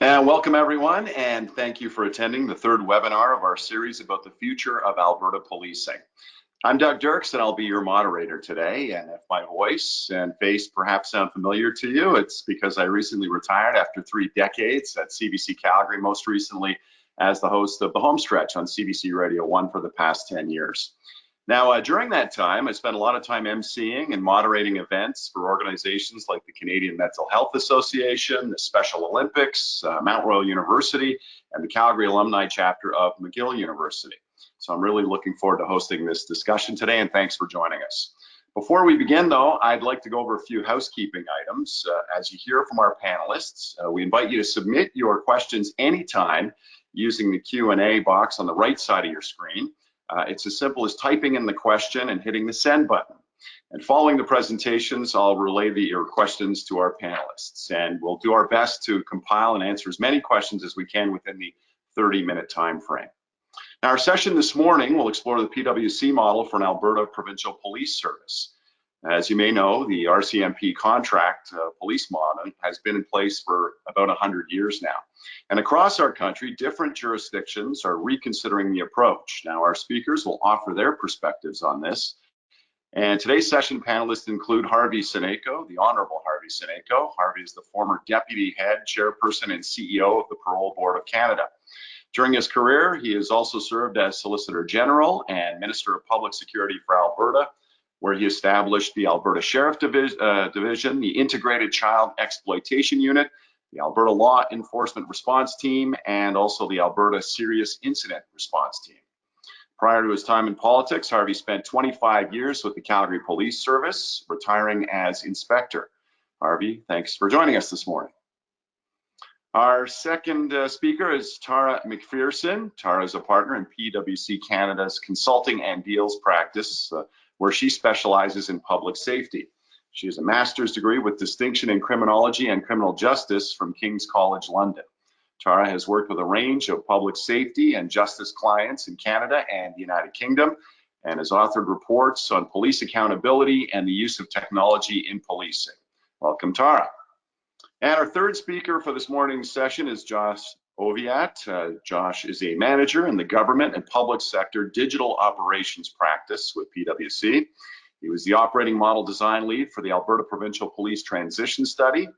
And welcome everyone, and thank you for attending the third webinar of our series about the future of Alberta policing. I'm Doug Dirks, and I'll be your moderator today. And if my voice and face perhaps sound familiar to you, it's because I recently retired after 3 decades at CBC Calgary, most recently as the host of The Homestretch on CBC Radio 1 for the past 10 years. Now, during that time, I spent a lot of time emceeing and moderating events for organizations like the Canadian Mental Health Association, the Special Olympics, Mount Royal University, and the Calgary Alumni Chapter of McGill University. So I'm really looking forward to hosting this discussion today, and thanks for joining us. Before we begin, though, I'd like to go over a few housekeeping items. As you hear from our panelists, we invite you to submit your questions anytime using the Q&A box on the right side of your screen. It's as simple as typing in the question and hitting the send button. And following the presentations, I'll relay your questions to our panelists, and we'll do our best to compile and answer as many questions as we can within the 30-minute time frame. Now, our session this morning will explore the PwC model for an Alberta Provincial Police Service. As you may know, the RCMP contract police model has been in place for about 100 years now. And across our country, different jurisdictions are reconsidering the approach. Now, our speakers will offer their perspectives on this. And today's session panelists include Harvey Cenaiko, the Honorable Harvey Sineko. Harvey is the former Deputy Head, Chairperson, and CEO of the Parole Board of Canada. During his career, he has also served as Solicitor General and Minister of Public Security for Alberta, where he established the Alberta Sheriff Division, the Integrated Child Exploitation Unit, the Alberta Law Enforcement Response Team, and also the Alberta Serious Incident Response Team. Prior to his time in politics, Harvey spent 25 years with the Calgary Police Service, retiring as Inspector. Harvey, thanks for joining us this morning. Our second speaker is Tara McPherson. Tara is a partner in PwC Canada's Consulting and Deals practice, where she specializes in public safety. She has a master's degree with distinction in criminology and criminal justice from King's College London. Tara has worked with a range of public safety and justice clients in Canada and the United Kingdom, and has authored reports on police accountability and the use of technology in policing. Welcome, Tara. And our third speaker for this morning's session is Josh Oviatt. Josh is a manager in the government and public sector digital operations practice with PwC. He was the operating model design lead for the Alberta Provincial Police Transition Study.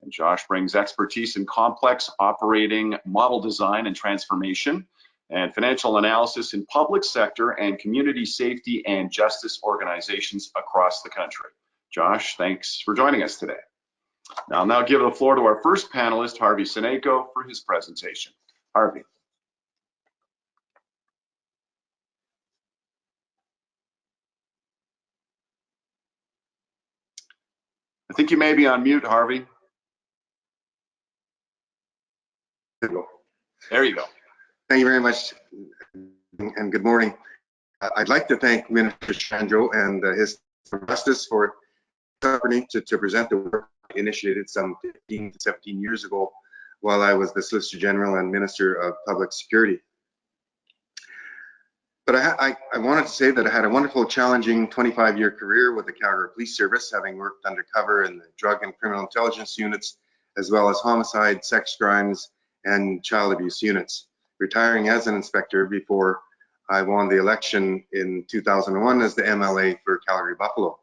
And Josh brings expertise in complex operating model design and transformation and financial analysis in public sector and community safety and justice organizations across the country. Josh, thanks for joining us today. Now, I'll now give the floor to our first panelist, Harvey Cenaiko, for his presentation. Harvey. I think you may be on mute, Harvey. There you go. Thank you very much, and good morning. I'd like to thank Minister Chandro and his justice for the opportunity to present the work initiated some 15 to 17 years ago while I was the Solicitor General and Minister of Public Security. But I wanted to say that I had a wonderful, challenging 25-year career with the Calgary Police Service, having worked undercover in the drug and criminal intelligence units, as well as homicide, sex crimes, and child abuse units, retiring as an inspector before I won the election in 2001 as the MLA for Calgary Buffalo.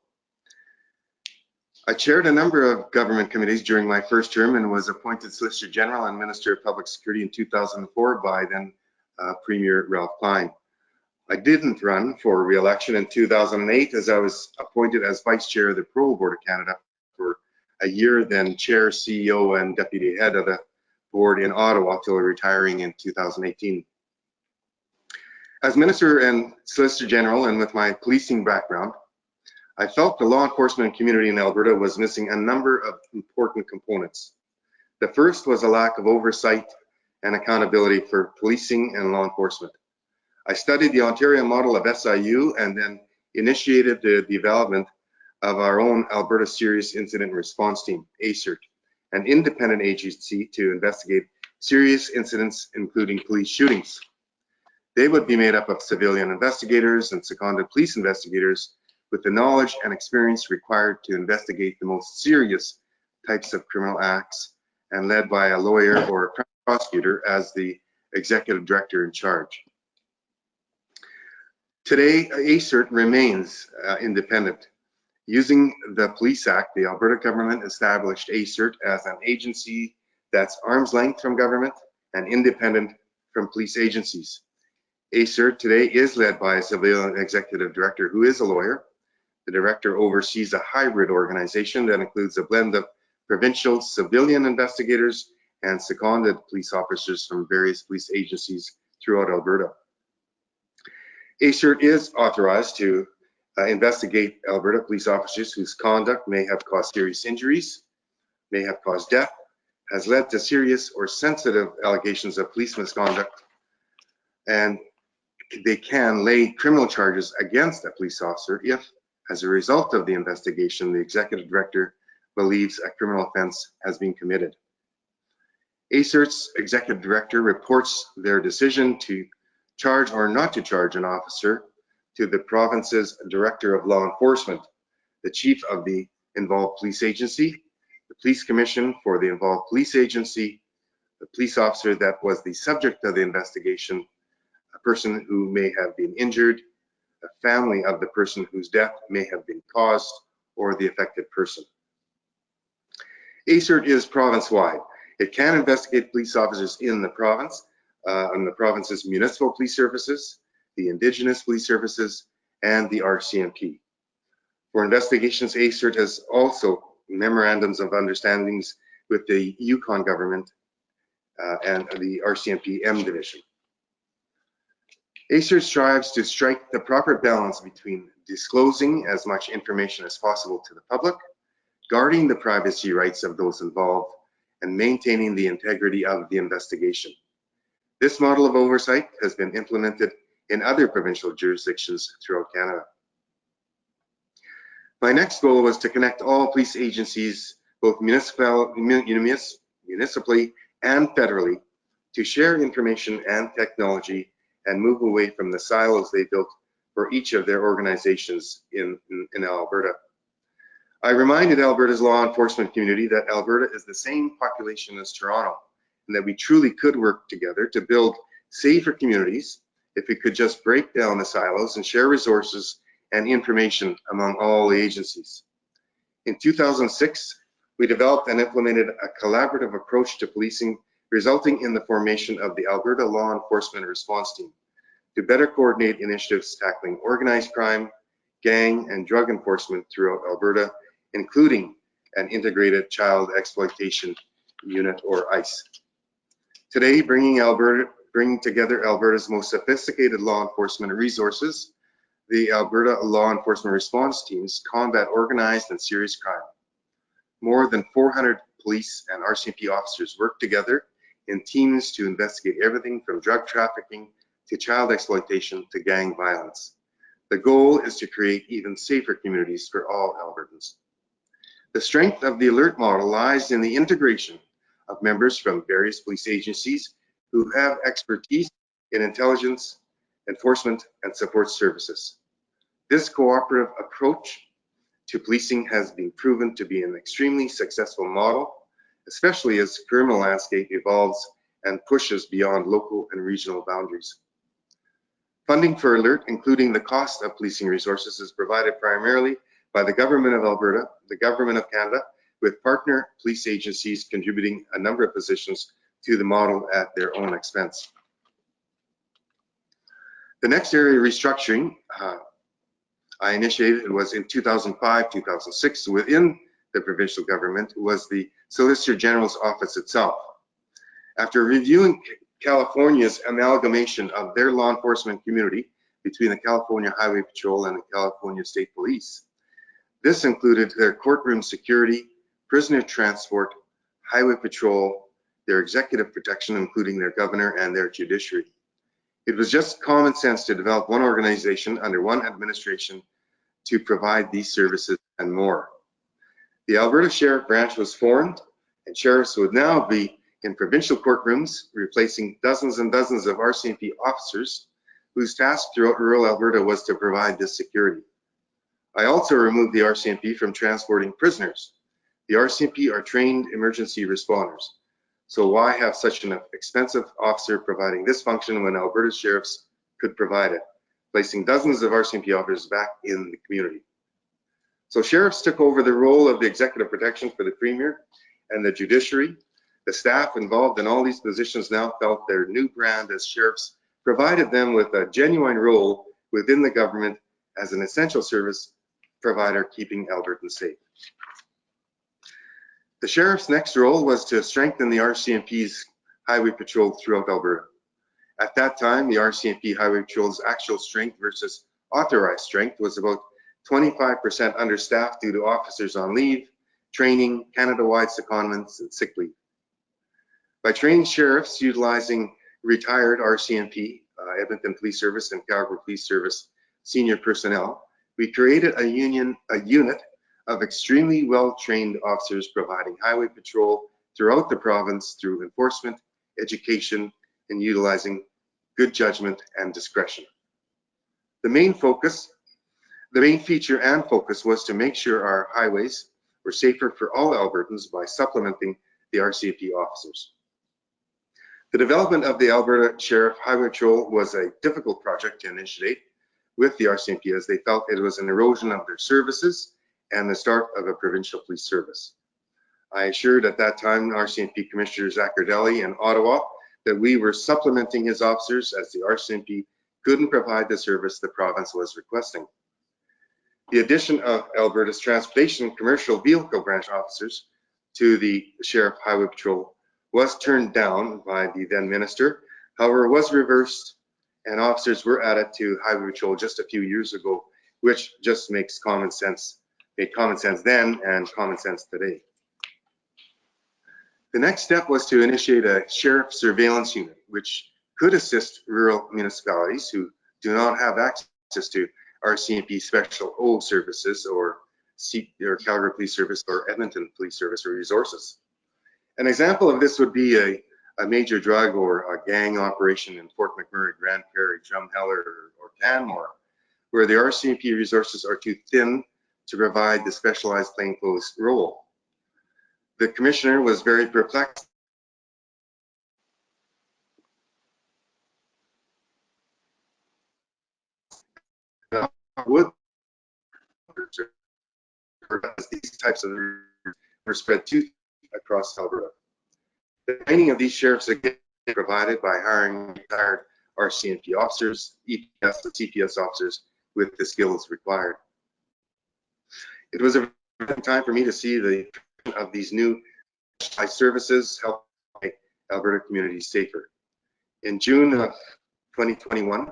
I chaired a number of government committees during my first term and was appointed Solicitor General and Minister of Public Security in 2004 by then Premier Ralph Klein. I didn't run for re-election in 2008 as I was appointed as Vice Chair of the Parole Board of Canada for a year, then Chair, CEO, and Deputy Head of the Board in Ottawa till retiring in 2018. As Minister and Solicitor General, and with my policing background, I felt the law enforcement community in Alberta was missing a number of important components. The first was a lack of oversight and accountability for policing and law enforcement. I studied the Ontario model of SIU and then initiated the development of our own Alberta Serious Incident Response Team, ASIRT, an independent agency to investigate serious incidents, including police shootings. They would be made up of civilian investigators and seconded police investigators with the knowledge and experience required to investigate the most serious types of criminal acts and led by a lawyer or a prosecutor as the executive director in charge. Today, ASIRT remains independent. Using the Police Act, the Alberta government established ASIRT as an agency that's arm's length from government and independent from police agencies. ASIRT today is led by a civilian executive director who is a lawyer. The director oversees a hybrid organization that includes a blend of provincial civilian investigators and seconded police officers from various police agencies throughout Alberta. ASIRT is authorized to investigate Alberta police officers whose conduct may have caused serious injuries, may have caused death, has led to serious or sensitive allegations of police misconduct, and they can lay criminal charges against a police officer if, as a result of the investigation, the executive director believes a criminal offense has been committed. ASIRT's executive director reports their decision to charge or not to charge an officer to the province's director of law enforcement, the chief of the involved police agency, the police commission for the involved police agency, the police officer that was the subject of the investigation, a person who may have been injured, a family of the person whose death may have been caused, or the affected person. ASIRT is province-wide. It can investigate police officers in the province, on the province's municipal police services, the Indigenous police services, and the RCMP. For investigations, ASIRT has also memorandums of understandings with the Yukon government and the RCMP M division. ASIRT strives to strike the proper balance between disclosing as much information as possible to the public, guarding the privacy rights of those involved, and maintaining the integrity of the investigation. This model of oversight has been implemented in other provincial jurisdictions throughout Canada. My next goal was to connect all police agencies, both municipally and federally, to share information and technology and move away from the silos they built for each of their organizations in Alberta. I reminded Alberta's law enforcement community that Alberta is the same population as Toronto, and that we truly could work together to build safer communities if we could just break down the silos and share resources and information among all the agencies. In 2006, we developed and implemented a collaborative approach to policing, resulting in the formation of the Alberta Law Enforcement Response Team to better coordinate initiatives tackling organized crime, gang, and drug enforcement throughout Alberta, including an integrated child exploitation unit, or ICE. Today, bringing together Alberta's most sophisticated law enforcement resources, the Alberta Law Enforcement Response Teams combat organized and serious crime. More than 400 police and RCMP officers work together in teams to investigate everything from drug trafficking to child exploitation to gang violence. The goal is to create even safer communities for all Albertans. The strength of the alert model lies in the integration of members from various police agencies who have expertise in intelligence, enforcement, and support services. This cooperative approach to policing has been proven to be an extremely successful model, especially as the criminal landscape evolves and pushes beyond local and regional boundaries. Funding for ALERT, including the cost of policing resources, is provided primarily by the Government of Alberta, the Government of Canada, with partner police agencies contributing a number of positions to the model at their own expense. The next area of restructuring I initiated was in 2005-2006 within the provincial government was the Solicitor General's office itself. After reviewing California's amalgamation of their law enforcement community between the California Highway Patrol and the California State Police, this included their courtroom security, prisoner transport, highway patrol, their executive protection, including their governor and their judiciary. It was just common sense to develop one organization under one administration to provide these services and more. The Alberta Sheriff Branch was formed, and sheriffs would now be in provincial courtrooms, replacing dozens and dozens of RCMP officers whose task throughout rural Alberta was to provide this security. I also removed the RCMP from transporting prisoners. The RCMP are trained emergency responders. So why have such an expensive officer providing this function when Alberta Sheriffs could provide it, placing dozens of RCMP officers back in the community? So sheriffs took over the role of the executive protection for the Premier and the judiciary. The staff involved in all these positions now felt their new brand as sheriffs provided them with a genuine role within the government as an essential service provider, keeping Albertans safe. The sheriff's next role was to strengthen the RCMP's highway patrol throughout Alberta. At that time, the RCMP highway patrol's actual strength versus authorized strength was about 25% understaffed due to officers on leave, training, Canada-wide secondments, and sick leave. By training sheriffs utilizing retired RCMP, Edmonton Police Service and Calgary Police Service senior personnel, we created a unit of extremely well-trained officers providing highway patrol throughout the province through enforcement, education, and utilizing good judgment and discretion. The main feature and focus was to make sure our highways were safer for all Albertans by supplementing the RCMP officers. The development of the Alberta Sheriff Highway Patrol was a difficult project to initiate with the RCMP, as they felt it was an erosion of their services and the start of a provincial police service. I assured at that time RCMP Commissioner Zach Gardelli in Ottawa that we were supplementing his officers as the RCMP couldn't provide the service the province was requesting. The addition of Alberta's Transportation Commercial Vehicle Branch officers to the Sheriff Highway Patrol was turned down by the then minister, however, was reversed and officers were added to Highway Patrol just a few years ago, which just makes common sense, made common sense then and common sense today. The next step was to initiate a sheriff surveillance unit, which could assist rural municipalities who do not have access to RCMP Special O services or Calgary Police Service or Edmonton Police Service or resources. An example of this would be a major drug or a gang operation in Fort McMurray, Grand Prairie, Drumheller, or Canmore, where the RCMP resources are too thin to provide the specialized plainclothes role. The commissioner was very perplexed. Would these types of were spread too across Alberta. The training of these sheriffs again provided by hiring retired RCMP officers, EPS and CPS officers with the skills required. It was a time for me to see the of these new services help make Alberta communities safer. In June of 2021,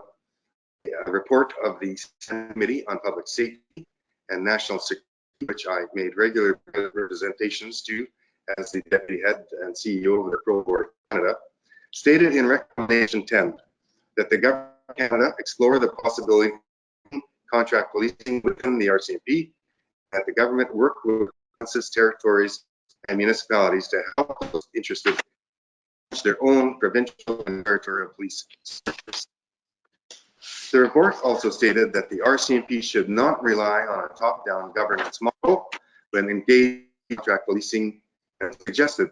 a report of the Committee on Public Safety and National Security, which I made regular representations to as the Deputy Head and CEO of the Pro Board of Canada, stated in Recommendation 10 that the Government of Canada explore the possibility of contract policing within the RCMP, that the government work with provinces, territories, and municipalities to help those interested in their own provincial and territorial police services. The report also stated that the RCMP should not rely on a top-down governance model when engaged in contract policing, and suggested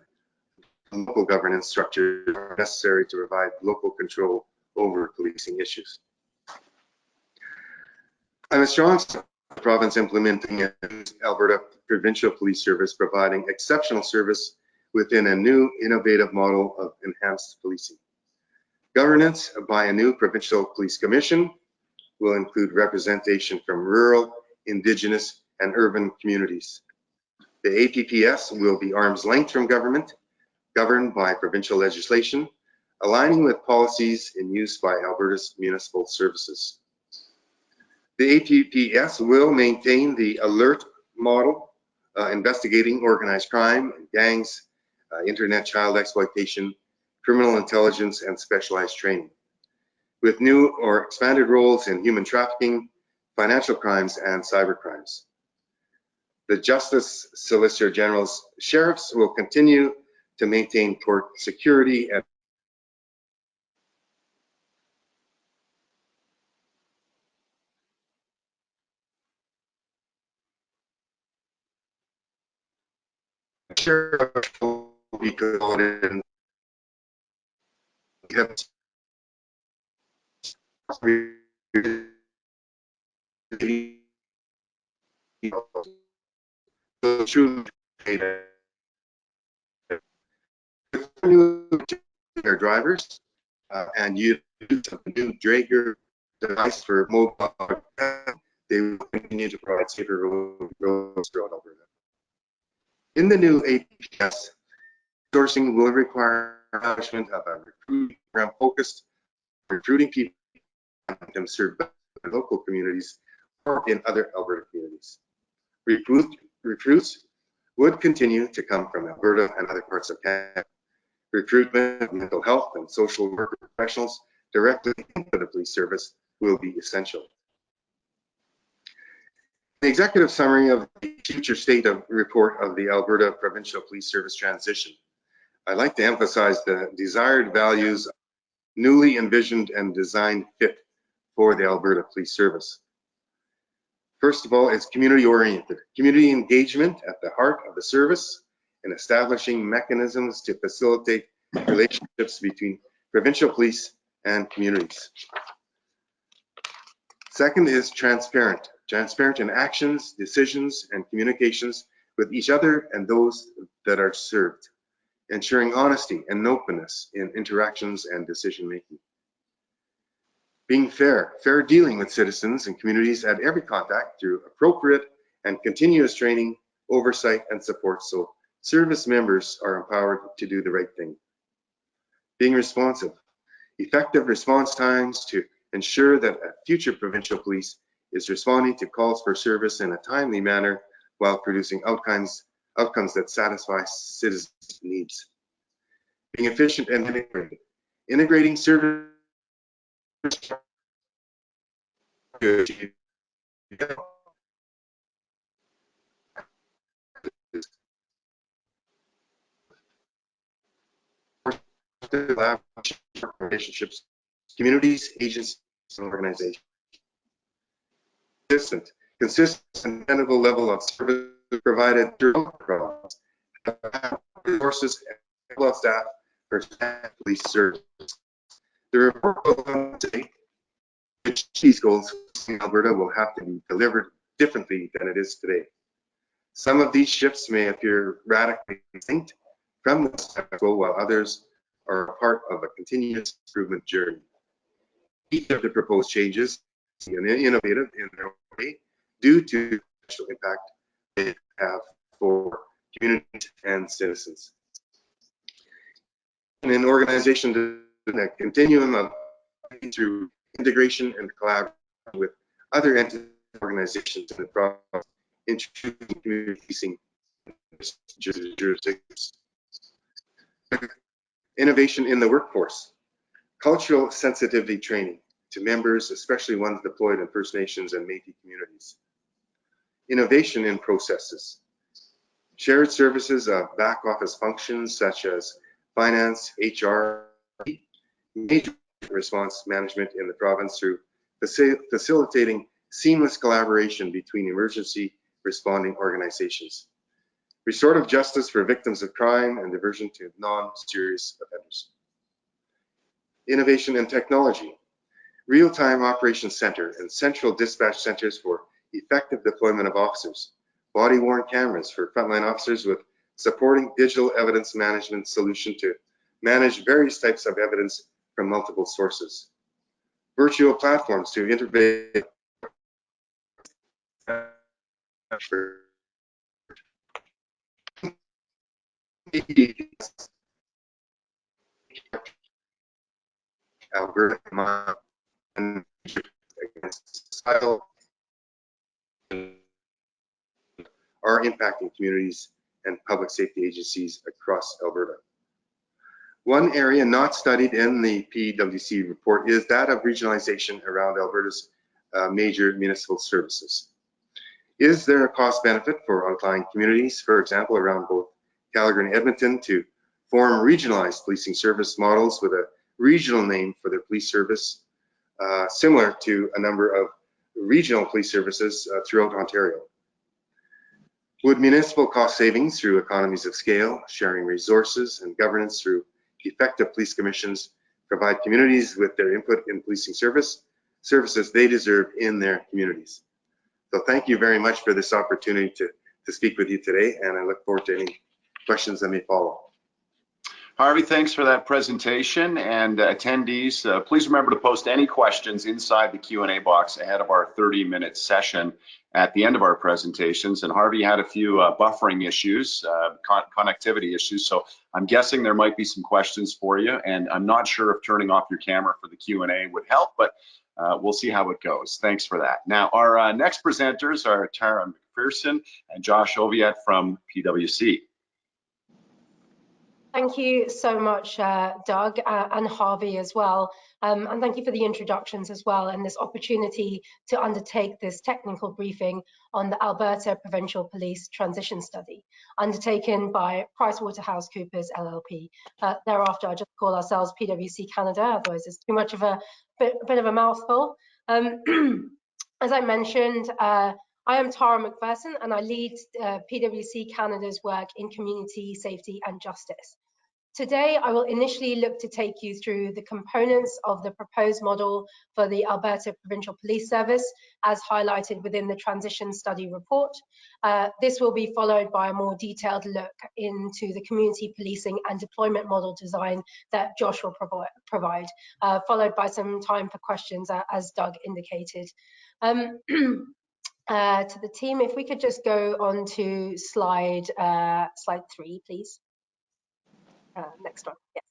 local governance structures are necessary to provide local control over policing issues. I'm a strong supporter of the province implementing an Alberta Provincial Police Service, providing exceptional service within a new innovative model of enhanced policing. Governance by a new Provincial Police Commission will include representation from rural, Indigenous, and urban communities. The APPS will be arm's length from government, governed by provincial legislation, aligning with policies in use by Alberta's municipal services. The APPS will maintain the alert model, investigating organized crime, gangs, internet child exploitation, criminal intelligence, and specialized training, with new or expanded roles in human trafficking, financial crimes, and cyber crimes. The Justice Solicitor General's sheriffs will continue to maintain court security and sheriff will be consolidated their drivers and use of the new Drager device for mobile, they will continue to provide safer roads throughout Alberta. In the new APS, sourcing will require establishment of a recruiting program focused on recruiting people and serve local communities or in other Alberta communities. Recruits would continue to come from Alberta and other parts of Canada. Recruitment of mental health and social worker professionals directly into the police service will be essential. The executive summary of the future state of report of the Alberta Provincial Police Service transition. I'd like to emphasize the desired values newly envisioned and designed fit for the Alberta Police Service. First of all, it's community oriented. Community engagement at the heart of the service and establishing mechanisms to facilitate relationships between provincial police and communities. Second is transparent. Transparent in actions, decisions, and communications with each other and those that are served. Ensuring honesty and openness in interactions and decision making. Being fair dealing with citizens and communities at every contact through appropriate and continuous training, oversight, and support so service members are empowered to do the right thing. Being responsive. Effective response times to ensure that a future provincial police is responding to calls for service in a timely manner while producing outcomes that satisfy citizens' needs. Being efficient and integrated. Integrating service relationships, communities, agencies, and organizations. Consistent and dependable level of service provided through resources and staff for police service. The report will say which these goals in Alberta will have to be delivered differently than it is today. Some of these shifts may appear radically distinct from the status quo, while others are part of a continuous improvement journey. Each of the proposed changes is innovative in their own way due to the special impact they have for communities and citizens. And an organization to a continuum of through integration and collaboration with other entities, organizations in the province, introducing community jurisdictions. Innovation in the workforce. Cultural sensitivity training to members, especially ones deployed in First Nations and Métis communities. Innovation in processes. Shared services of back office functions such as finance, HR, major response management in the province through facilitating seamless collaboration between emergency responding organizations. Restorative justice for victims of crime and diversion to non-serious offenders. Innovation and technology. Real-time operations center and central dispatch centers for effective deployment of officers. Body-worn cameras for frontline officers with supporting digital evidence management solution to manage various types of evidence from multiple sources. Virtual platforms to integrate Alberta and against societal are impacting communities and public safety agencies across Alberta. One area not studied in the PwC report is that of regionalization around Alberta's major municipal services. Is there a cost benefit for outlying communities, for example, around both Calgary and Edmonton, to form regionalized policing service models with a regional name for their police service, similar to a number of regional police services throughout Ontario? Would municipal cost savings through economies of scale, sharing resources, and governance through effective police commissions provide communities with their input in policing services they deserve in their communities? So thank you very much for this opportunity to speak with you today, and I look forward to any questions that may follow. Harvey, thanks for that presentation. And attendees, please remember to post any questions inside the Q&A box ahead of our 30-minute session at the end of our presentations. And Harvey had a few buffering issues, connectivity issues, so I'm guessing there might be some questions for you. And I'm not sure if turning off your camera for the Q&A would help, but we'll see how it goes. Thanks for that. Now, our next presenters are Tara McPherson and Josh Oviatt from PwC. Thank you so much, Doug, and Harvey as well. And thank you for the introductions as well and this opportunity to undertake this technical briefing on the Alberta Provincial Police Transition Study, undertaken by PricewaterhouseCoopers LLP. Thereafter, I'll just call ourselves PwC Canada, otherwise it's too much of a bit of a mouthful. As I mentioned, I am Tara McPherson, and I lead PwC Canada's work in community safety and justice. Today, I will initially look to take you through the components of the proposed model for the Alberta Provincial Police Service, as highlighted within the transition study report. This will be followed by a more detailed look into the community policing and deployment model design that Josh will provide, followed by some time for questions, as Doug indicated. To the team, if we could just go on to slide 3, please. Next one. Yes.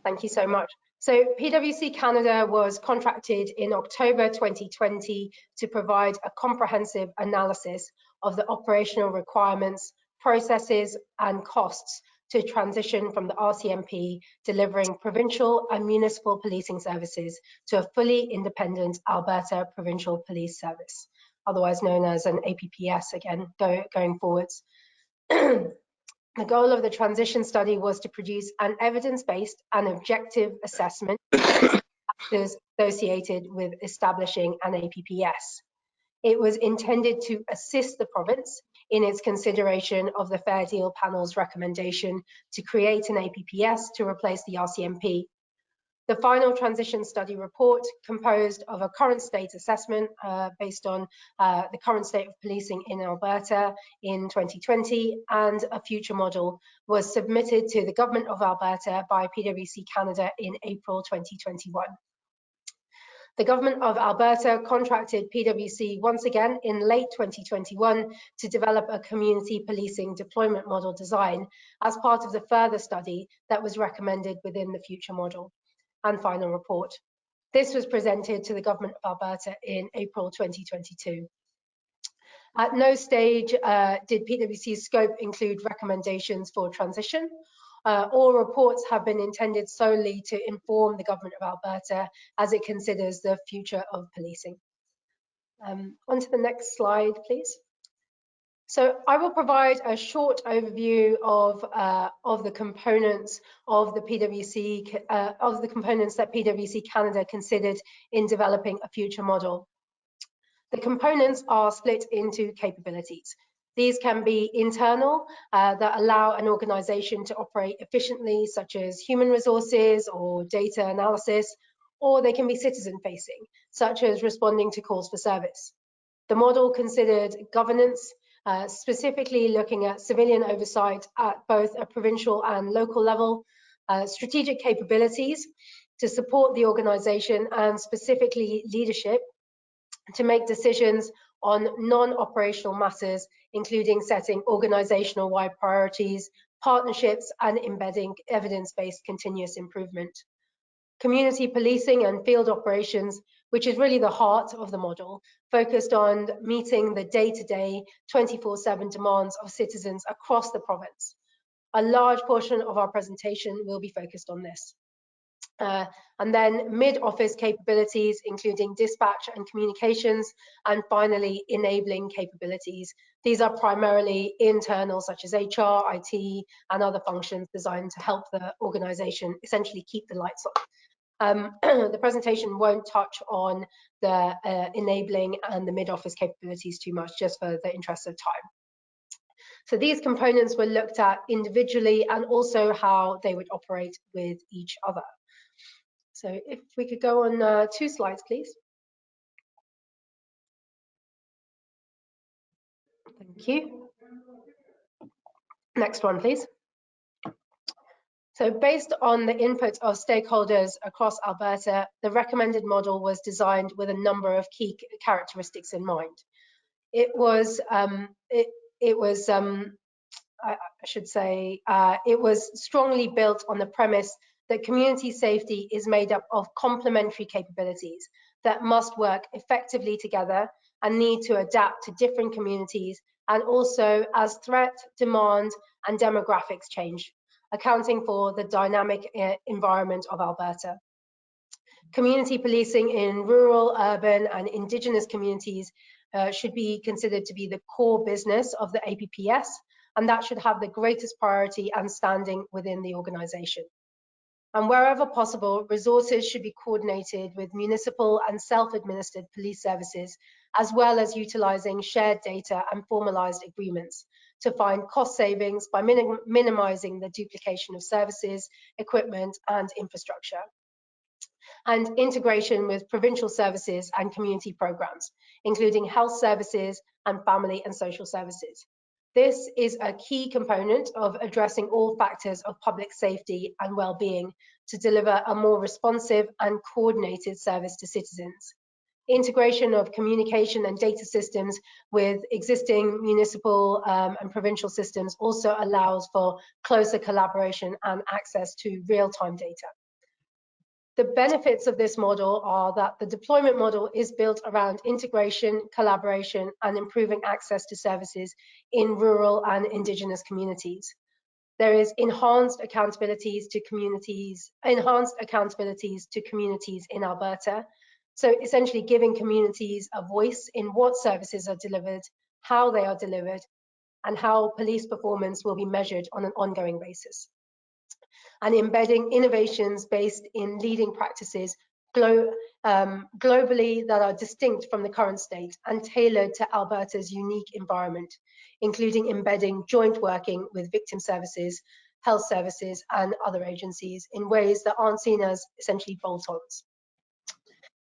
Thank you so much. So PwC Canada was contracted in October 2020 to provide a comprehensive analysis of the operational requirements, processes, and costs to transition from the RCMP delivering provincial and municipal policing services to a fully independent Alberta Provincial Police Service, otherwise known as an APPS again, going forwards. The goal of the transition study was to produce an evidence-based and objective assessment associated with establishing an APPS. It was intended to assist the province in its consideration of the Fair Deal Panel's recommendation to create an APPS to replace the RCMP. The final transition study report, composed of a current state assessment based on the current state of policing in Alberta in 2020 and a future model, was submitted to the Government of Alberta by PwC Canada in April 2021. The Government of Alberta contracted PwC once again in late 2021 to develop a community policing deployment model design as part of the further study that was recommended within the future model and final report. This was presented to the Government of Alberta in April 2022. At no stage did PwC's scope include recommendations for transition. All reports have been intended solely to inform the Government of Alberta as it considers the future of policing. On to the next slide, please. So I will provide a short overview of the components of the PwC components that PwC Canada considered in developing a future model. The components are split into capabilities. These can be internal, that allow an organization to operate efficiently, such as human resources or data analysis, or they can be citizen-facing, such as responding to calls for service. The model considered governance, specifically looking at civilian oversight at both a provincial and local level, strategic capabilities to support the organization, and specifically leadership to make decisions on non-operational matters, including setting organizational-wide priorities, partnerships, and embedding evidence-based continuous improvement. Community policing and field operations, which is really the heart of the model, focused on meeting the day-to-day 24/7 demands of citizens across the province. A large portion of our presentation will be focused on this. And then mid-office capabilities, including dispatch and communications, and finally enabling capabilities. These are primarily internal, such as HR, IT, and other functions designed to help the organization essentially keep the lights on. The presentation won't touch on the enabling and the mid-office capabilities too much, just for the interest of time. So these components were looked at individually and also how they would operate with each other. So if we could go on 2 slides, please. Thank you. Next one, please. So based on the input of stakeholders across Alberta, the recommended model was designed with a number of key characteristics in mind. It was strongly built on the premise that community safety is made up of complementary capabilities that must work effectively together and need to adapt to different communities and also as threat, demand, and demographics change, accounting for the dynamic environment of Alberta. Community policing in rural, urban, and Indigenous communities should be considered to be the core business of the APPS, and that should have the greatest priority and standing within the organisation. And wherever possible, resources should be coordinated with municipal and self-administered police services, as well as utilising shared data and formalised agreements to find cost savings by minimising the duplication of services, equipment, and infrastructure, and integration with provincial services and community programmes, including health services and family and social services. This is a key component of addressing all factors of public safety and well-being to deliver a more responsive and coordinated service to citizens. Integration of communication and data systems with existing municipal and provincial systems also allows for closer collaboration and access to real-time data. The benefits of this model are that the deployment model is built around integration, collaboration, and improving access to services in rural and Indigenous communities. There is enhanced accountabilities to communities in Alberta. So essentially giving communities a voice in what services are delivered, how they are delivered, and how police performance will be measured on an ongoing basis. And embedding innovations based in leading practices globally that are distinct from the current state and tailored to Alberta's unique environment, including embedding joint working with victim services, health services, and other agencies in ways that aren't seen as essentially bolt-ons.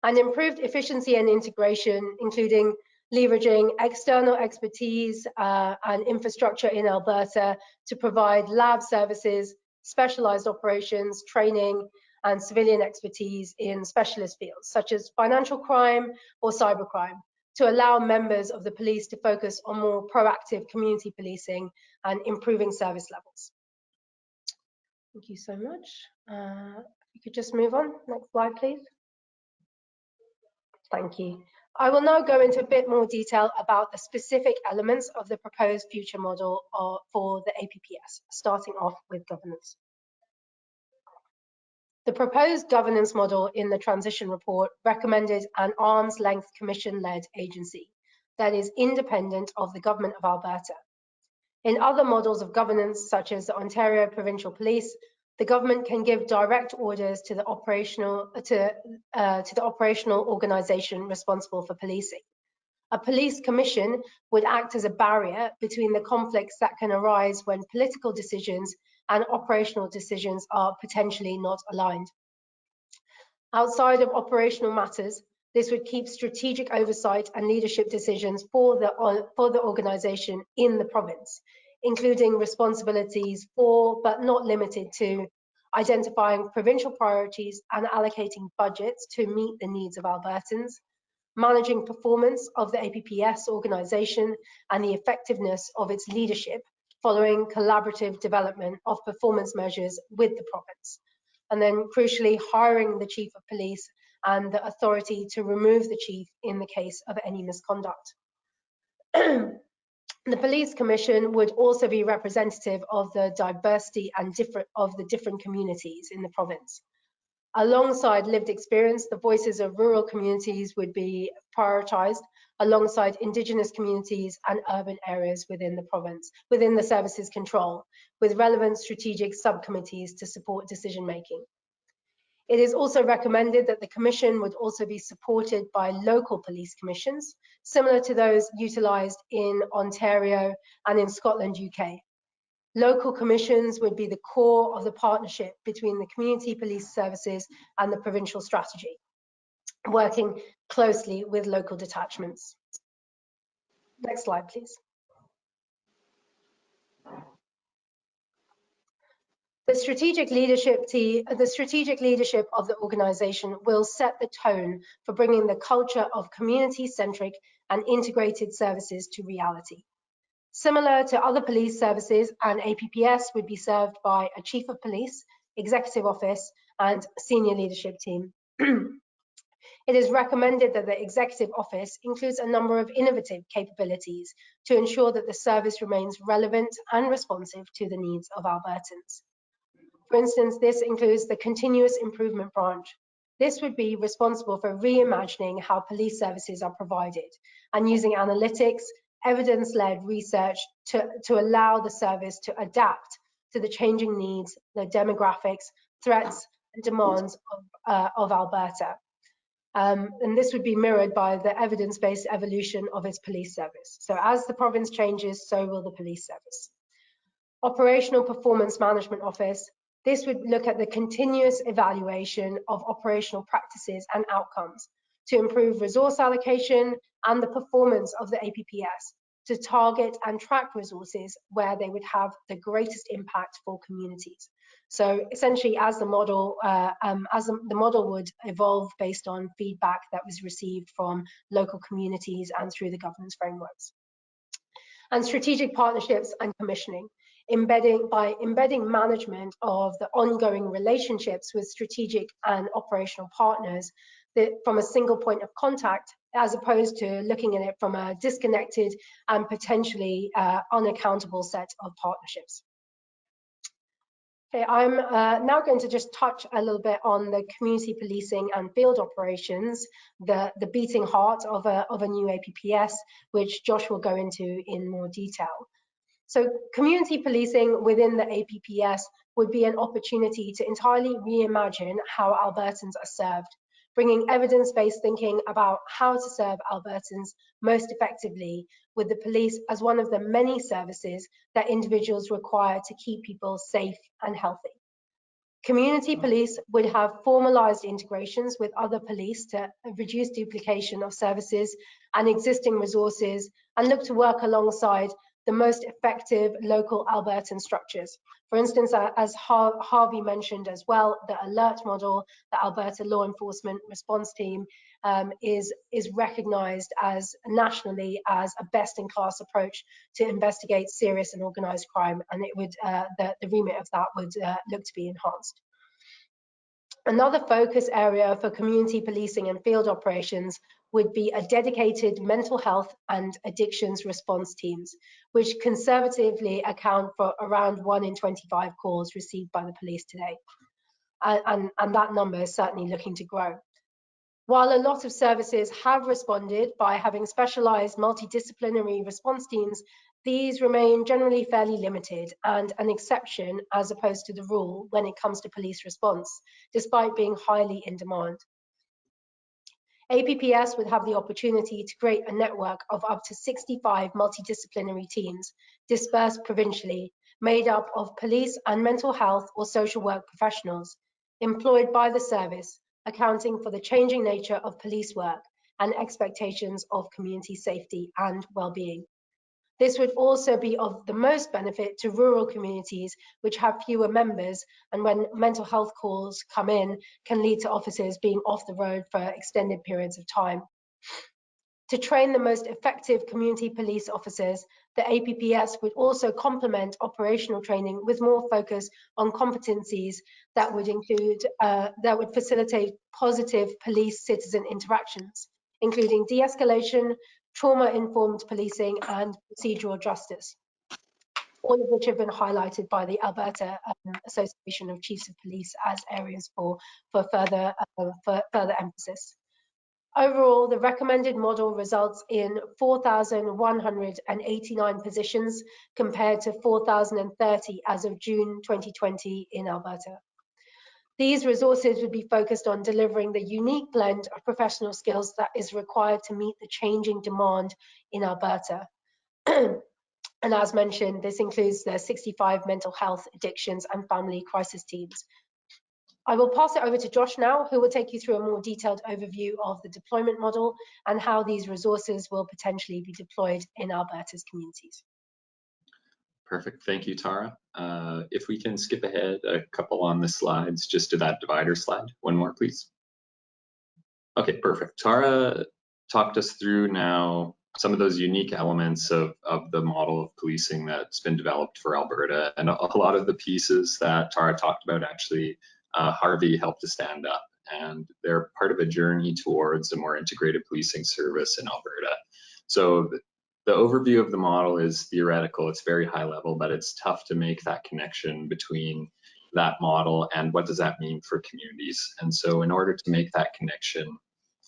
And improved efficiency and integration, including leveraging external expertise and infrastructure in Alberta to provide lab services, specialized operations, training, and civilian expertise in specialist fields, such as financial crime or cybercrime, to allow members of the police to focus on more proactive community policing and improving service levels. Thank you so much. If you could just move on. Next slide, please. Thank you. I will now go into a bit more detail about the specific elements of the proposed future model for the APPS, starting off with governance. The proposed governance model in the transition report recommended an arm's-length commission-led agency that is independent of the Government of Alberta. In other models of governance, such as the Ontario Provincial Police, the government can give direct orders to the operational organisation responsible for policing. A police commission would act as a barrier between the conflicts that can arise when political decisions and operational decisions are potentially not aligned. Outside of operational matters, this would keep strategic oversight and leadership decisions for the organisation in the province, including responsibilities for, but not limited to, identifying provincial priorities and allocating budgets to meet the needs of Albertans, managing performance of the APPS organisation and the effectiveness of its leadership following collaborative development of performance measures with the province, and then crucially hiring the Chief of Police and the authority to remove the Chief in the case of any misconduct. The Police Commission would also be representative of the diversity and different communities in the province. Alongside lived experience, the voices of rural communities would be prioritised alongside Indigenous communities and urban areas within the province, within the services control, with relevant strategic subcommittees to support decision making. It is also recommended that the Commission would also be supported by local police commissions, similar to those utilised in Ontario and in Scotland, UK. Local commissions would be the core of the partnership between the community police services and the provincial strategy, working closely with local detachments. Next slide, please. The strategic leadership of the organisation will set the tone for bringing the culture of community-centric and integrated services to reality. Similar to other police services, an APPS would be served by a Chief of Police, Executive Office, and Senior Leadership Team. It is recommended that the Executive Office includes a number of innovative capabilities to ensure that the service remains relevant and responsive to the needs of Albertans. For instance, this includes the Continuous Improvement Branch. This would be responsible for reimagining how police services are provided and using analytics, evidence-led research to allow the service to adapt to the changing needs, the demographics, threats, and demands of Alberta. And this would be mirrored by the evidence-based evolution of its police service. So as the province changes, so will the police service. Operational Performance Management Office. This would look at the continuous evaluation of operational practices and outcomes to improve resource allocation and the performance of the APPS, to target and track resources where they would have the greatest impact for communities. So essentially, as the model would evolve based on feedback that was received from local communities and through the governance frameworks. And strategic partnerships and commissioning. By embedding management of the ongoing relationships with strategic and operational partners from a single point of contact, as opposed to looking at it from a disconnected and potentially unaccountable set of partnerships. Okay, I'm now going to just touch a little bit on the community policing and field operations, the beating heart of a new APPS, which Josh will go into in more detail. So community policing within the APPS would be an opportunity to entirely reimagine how Albertans are served, bringing evidence-based thinking about how to serve Albertans most effectively with the police as one of the many services that individuals require to keep people safe and healthy. Community police would have formalized integrations with other police to reduce duplication of services and existing resources and look to work alongside the most effective local Albertan structures. For instance, as Harvey mentioned as well, the ALERT model, the Alberta Law Enforcement Response Team, is recognized as nationally as a best-in-class approach to investigate serious and organized crime, and it would the remit of that would look to be enhanced. Another focus area for community policing and field operations would be a dedicated mental health and addictions response teams, which conservatively account for around 1 in 25 calls received by the police today. And that number is certainly looking to grow. While a lot of services have responded by having specialized multidisciplinary response teams, these remain generally fairly limited and an exception as opposed to the rule when it comes to police response, despite being highly in demand. APPS would have the opportunity to create a network of up to 65 multidisciplinary teams dispersed provincially, made up of police and mental health or social work professionals, employed by the service, accounting for the changing nature of police work and expectations of community safety and well-being. This would also be of the most benefit to rural communities which have fewer members, and when mental health calls come in, can lead to officers being off the road for extended periods of time. To train the most effective community police officers, the APPS would also complement operational training with more focus on competencies that would include, that would facilitate positive police-citizen interactions, including de-escalation, trauma-informed policing, and procedural justice, all of which have been highlighted by the Alberta Association of Chiefs of Police as areas for further emphasis. Overall, the recommended model results in 4,189 positions compared to 4,030 as of June 2020 in Alberta. These resources would be focused on delivering the unique blend of professional skills that is required to meet the changing demand in Alberta. And as mentioned, this includes the 65 mental health, addictions, and family crisis teams. I will pass it over to Josh now, who will take you through a more detailed overview of the deployment model and how these resources will potentially be deployed in Alberta's communities. Perfect, thank you, Tara. If we can skip ahead a couple on the slides, just to that divider slide. One more, please. Okay, perfect. Tara talked us through now some of those unique elements of the model of policing that's been developed for Alberta. And a lot of the pieces that Tara talked about actually Harvey helped to stand up. And they're part of a journey towards a more integrated policing service in Alberta. So the overview of the model is theoretical, it's very high level, but it's tough to make that connection between that model and what does that mean for communities. And so in order to make that connection,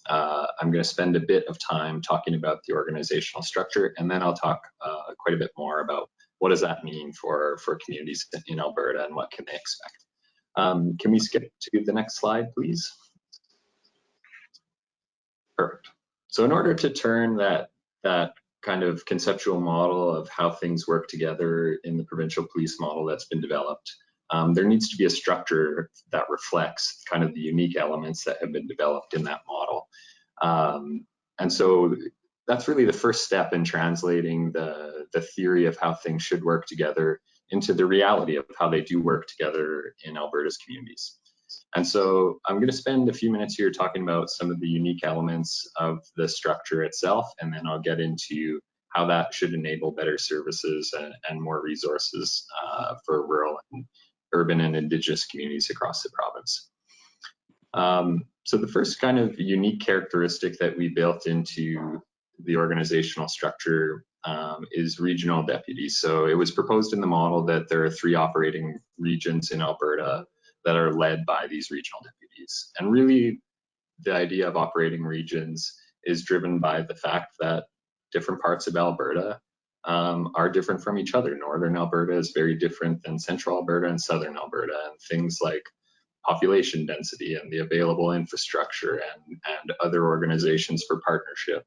I'm going to spend a bit of time talking about the organizational structure, and then I'll talk quite a bit more about what does that mean for communities in Alberta and what can they expect. Can we skip to the next slide, please? Perfect. So in order to turn that kind of conceptual model of how things work together in the provincial police model that's been developed, there needs to be a structure that reflects kind of the unique elements that have been developed in that model. And so that's really the first step in translating the theory of how things should work together into the reality of how they do work together in Alberta's communities. And so I'm going to spend a few minutes here talking about some of the unique elements of the structure itself, and then I'll get into how that should enable better services and more resources for rural and urban and Indigenous communities across the province. So the first kind of unique characteristic that we built into the organizational structure is regional deputies. So it was proposed in the model that there are 3 operating regions in Alberta that are led by these regional deputies. And really, the idea of operating regions is driven by the fact that different parts of Alberta are different from each other. Northern Alberta is very different than Central Alberta and Southern Alberta, and things like population density and the available infrastructure and other organizations for partnership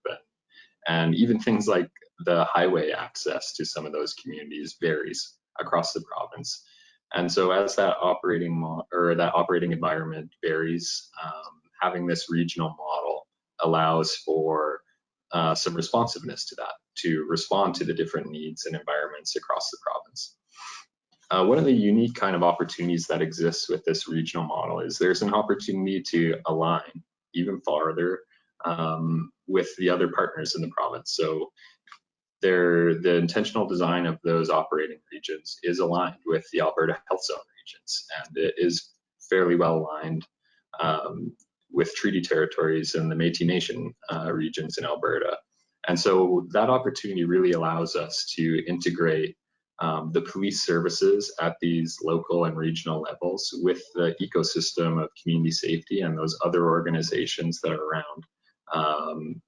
and even things like the highway access to some of those communities varies across the province. And so as that operating environment varies, having this regional model allows for some responsiveness to that, to respond to the different needs and environments across the province. One of the unique kind of opportunities that exists with this regional model is there's an opportunity to align even farther with the other partners in the province. So the intentional design of those operating regions is aligned with the Alberta Health Zone regions, and it is fairly well aligned with treaty territories and the Métis Nation regions in Alberta. And so that opportunity really allows us to integrate the police services at these local and regional levels with the ecosystem of community safety and those other organizations that are around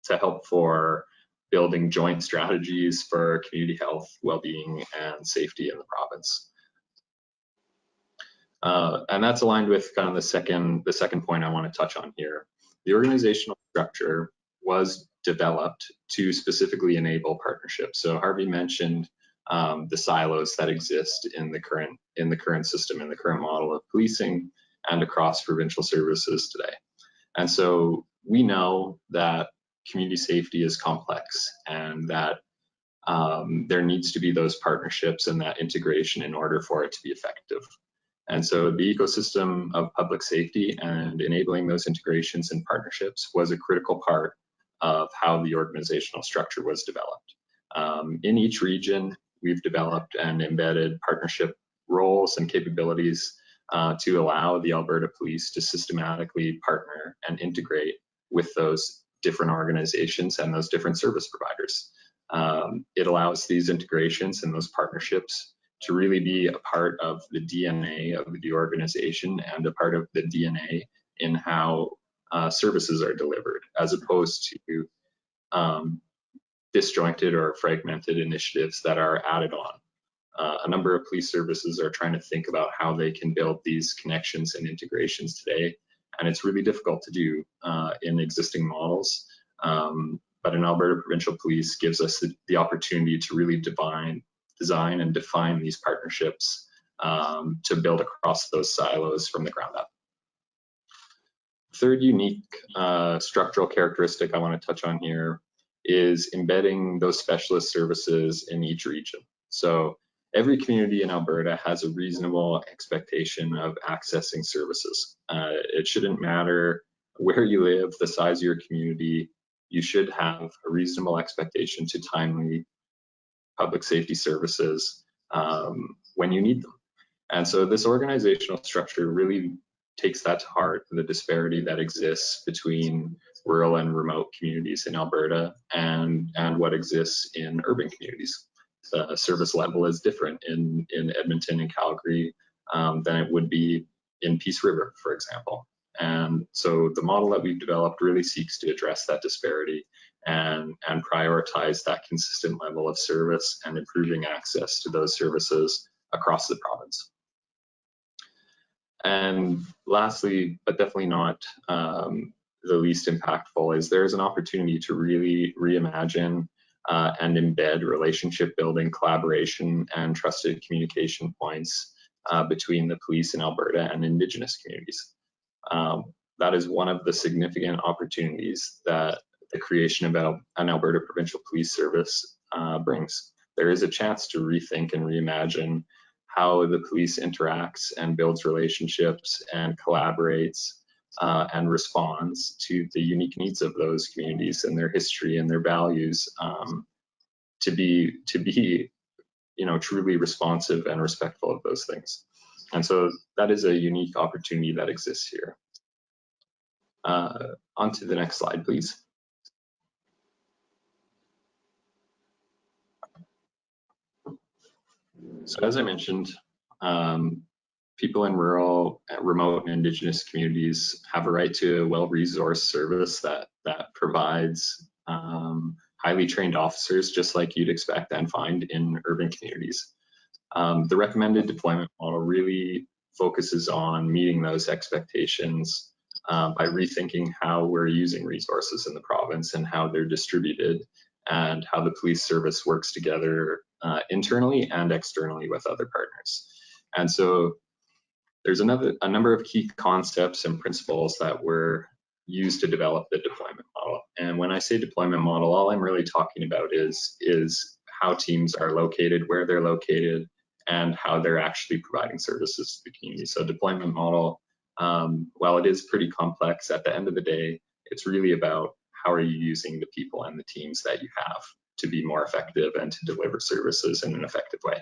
to help for building joint strategies for community health, well-being, and safety in the province. And that's aligned with kind of the second point I want to touch on here. The organizational structure was developed to specifically enable partnerships. So Harvey mentioned the silos that exist in the current system, in the current model of policing and across provincial services today. And so we know that community safety is complex and that there needs to be those partnerships and that integration in order for it to be effective. And so the ecosystem of public safety and enabling those integrations and partnerships was a critical part of how the organizational structure was developed. In each region, we've developed and embedded partnership roles and capabilities to allow the Alberta Police to systematically partner and integrate with those different organizations and those different service providers. It allows these integrations and those partnerships to really be a part of the DNA of the organization and a part of the DNA in how services are delivered, as opposed to disjointed or fragmented initiatives that are added on A number of police services are trying to think about how they can build these connections and integrations today, and it's really difficult to do in existing models. But an Alberta Provincial Police gives us the opportunity to really design and define these partnerships to build across those silos from the ground up. Third unique structural characteristic I want to touch on here is embedding those specialist services in each region. So every community in Alberta has a reasonable expectation of accessing services. It shouldn't matter where you live, the size of your community, you should have a reasonable expectation to timely public safety services when you need them. And so this organizational structure really takes that to heart, the disparity that exists between rural and remote communities in Alberta and what exists in urban communities. The service level is different in Edmonton and Calgary than it would be in Peace River, for example. And so the model that we've developed really seeks to address that disparity and prioritize that consistent level of service and improving access to those services across the province. And lastly, but definitely not the least impactful, is there's an opportunity to really reimagine and embed relationship building, collaboration, and trusted communication points between the police in Alberta and Indigenous communities. That is one of the significant opportunities that the creation of an Alberta Provincial Police Service brings. There is a chance to rethink and reimagine how the police interacts and builds relationships and collaborates and responds to the unique needs of those communities and their history and their values to be truly responsive and respectful of those things. And so that is a unique opportunity that exists here. On to the next slide, please. So as I mentioned, people in rural, remote, and Indigenous communities have a right to a well-resourced service that provides highly trained officers, just like you'd expect and find in urban communities. The recommended deployment model really focuses on meeting those expectations by rethinking how we're using resources in the province and how they're distributed and how the police service works together internally and externally with other partners. And so there's a number of key concepts and principles that were used to develop the deployment model. And when I say deployment model, all I'm really talking about is how teams are located, where they're located, and how they're actually providing services to the community. So deployment model, while it is pretty complex, at the end of the day, it's really about how are you using the people and the teams that you have to be more effective and to deliver services in an effective way.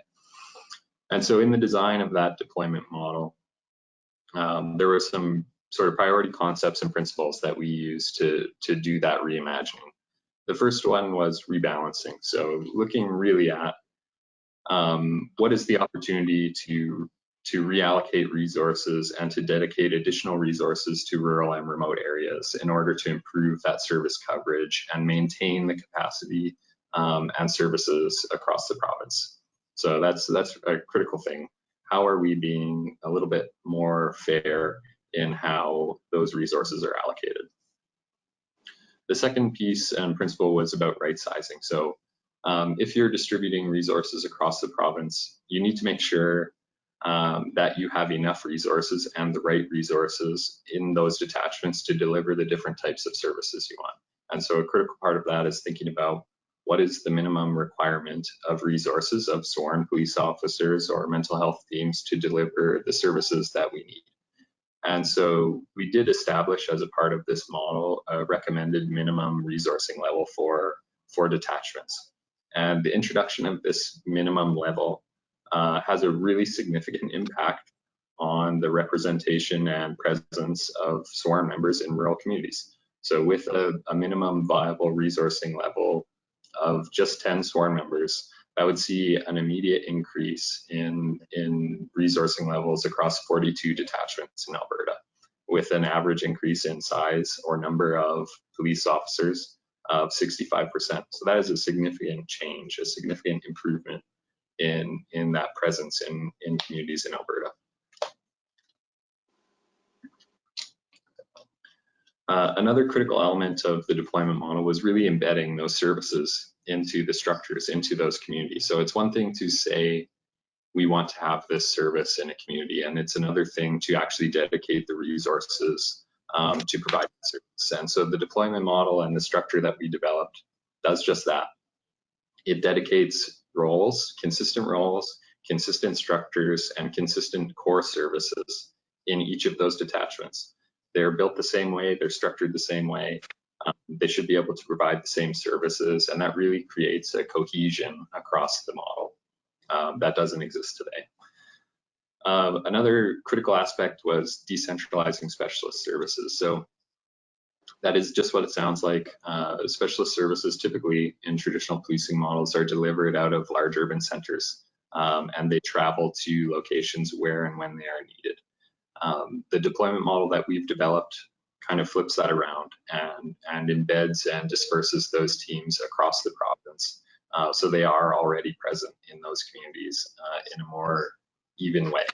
And so in the design of that deployment model, there were some sort of priority concepts and principles that we used to do that reimagining. The first one was rebalancing. So looking really at what is the opportunity to reallocate resources and to dedicate additional resources to rural and remote areas in order to improve that service coverage and maintain the capacity and services across the province. So that's a critical thing. How are we being a little bit more fair in how those resources are allocated? The second piece and principle was about right sizing. So if you're distributing resources across the province, you need to make sure that you have enough resources and the right resources in those detachments to deliver the different types of services you want. And so a critical part of that is thinking about what is the minimum requirement of resources of sworn police officers or mental health teams to deliver the services that we need. And so we did establish as a part of this model a recommended minimum resourcing level for detachments. And the introduction of this minimum level has a really significant impact on the representation and presence of sworn members in rural communities. So with a minimum viable resourcing level of just 10 sworn members, that would see an immediate increase in resourcing levels across 42 detachments in Alberta, with an average increase in size or number of police officers of 65%. So that is a significant change, a significant improvement in that presence in communities in Alberta. Another critical element of the deployment model was really embedding those services into the structures, into those communities. So it's one thing to say we want to have this service in a community, and it's another thing to actually dedicate the resources to provide the service. And so the deployment model and the structure that we developed does just that. It dedicates roles, consistent structures, and consistent core services in each of those detachments. They're built the same way, they're structured the same way. They should be able to provide the same services, and that really creates a cohesion across the model that doesn't exist today. Another critical aspect was decentralizing specialist services. So that is just what it sounds like. Specialist services typically in traditional policing models are delivered out of large urban centers, and they travel to locations where and when they are needed. The deployment model that we've developed kind of flips that around and embeds and disperses those teams across the province. So they are already present in those communities in a more even way.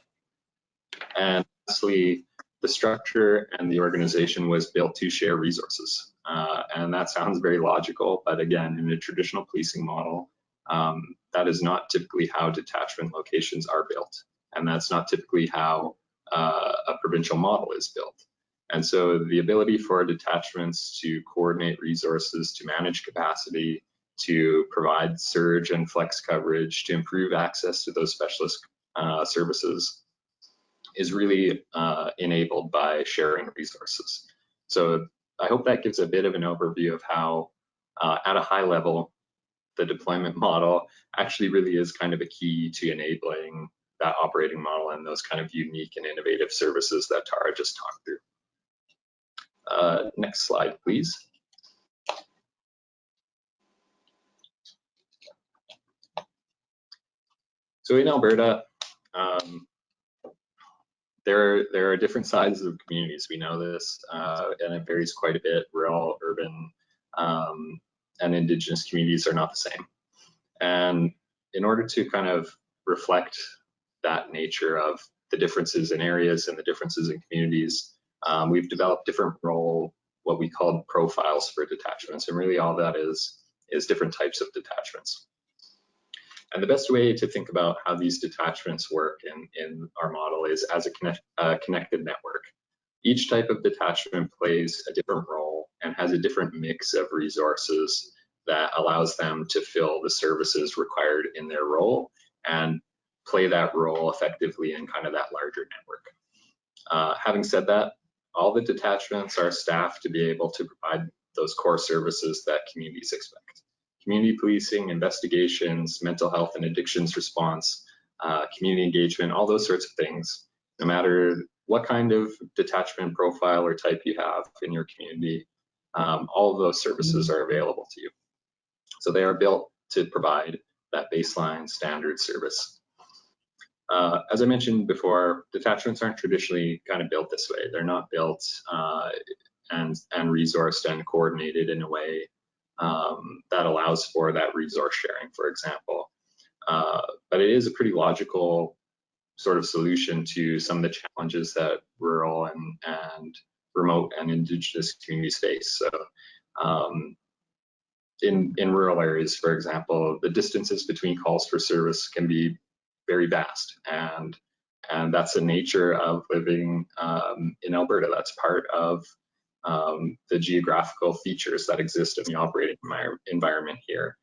And lastly, the structure and the organization was built to share resources. And that sounds very logical, but again, in a traditional policing model, that is not typically how detachment locations are built. And that's not typically how a provincial model is built. And so the ability for detachments to coordinate resources, to manage capacity, to provide surge and flex coverage, to improve access to those specialist services is really enabled by sharing resources. So I hope that gives a bit of an overview of how, at a high level, the deployment model actually really is kind of a key to enabling that operating model and those kind of unique and innovative services that Tara just talked through. Next slide, please. So in Alberta, there are different sizes of communities. We know this, and it varies quite a bit. Rural, urban, and Indigenous communities are not the same. And in order to kind of reflect that nature of the differences in areas and the differences in communities, we've developed different what we call profiles for detachments. And really all that is different types of detachments. And the best way to think about how these detachments work in our model is as a connected network. Each type of detachment plays a different role and has a different mix of resources that allows them to fill the services required in their role and play that role effectively in kind of that larger network. Having said that, all the detachments are staffed to be able to provide those core services that communities expect. Community policing, investigations, mental health and addictions response, community engagement, all those sorts of things. No matter what kind of detachment profile or type you have in your community, all of those services are available to you. So they are built to provide that baseline standard service. As I mentioned before, detachments aren't traditionally kind of built this way. They're not built and resourced and coordinated in a way that allows for that resource sharing, for example. But it is a pretty logical sort of solution to some of the challenges that rural and remote and Indigenous communities face. So in rural areas, for example, the distances between calls for service can be very vast, and that's the nature of living in Alberta. That's part of the geographical features that exist in the operating environment here.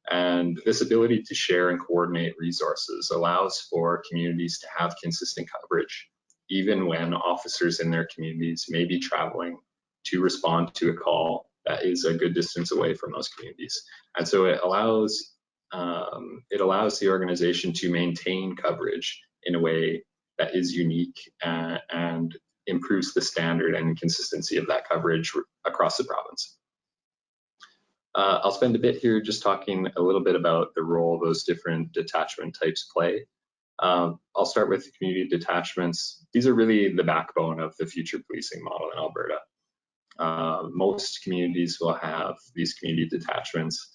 And this ability to share and coordinate resources allows for communities to have consistent coverage, even when officers in their communities may be traveling to respond to a call that is a good distance away from those communities. And so it allows the organization to maintain coverage in a way that is unique and improves the standard and consistency of that coverage across the province. I'll spend a bit here just talking a little bit about the role those different detachment types play. I'll start with community detachments. These are really the backbone of the future policing model in Alberta. Most communities will have these community detachments,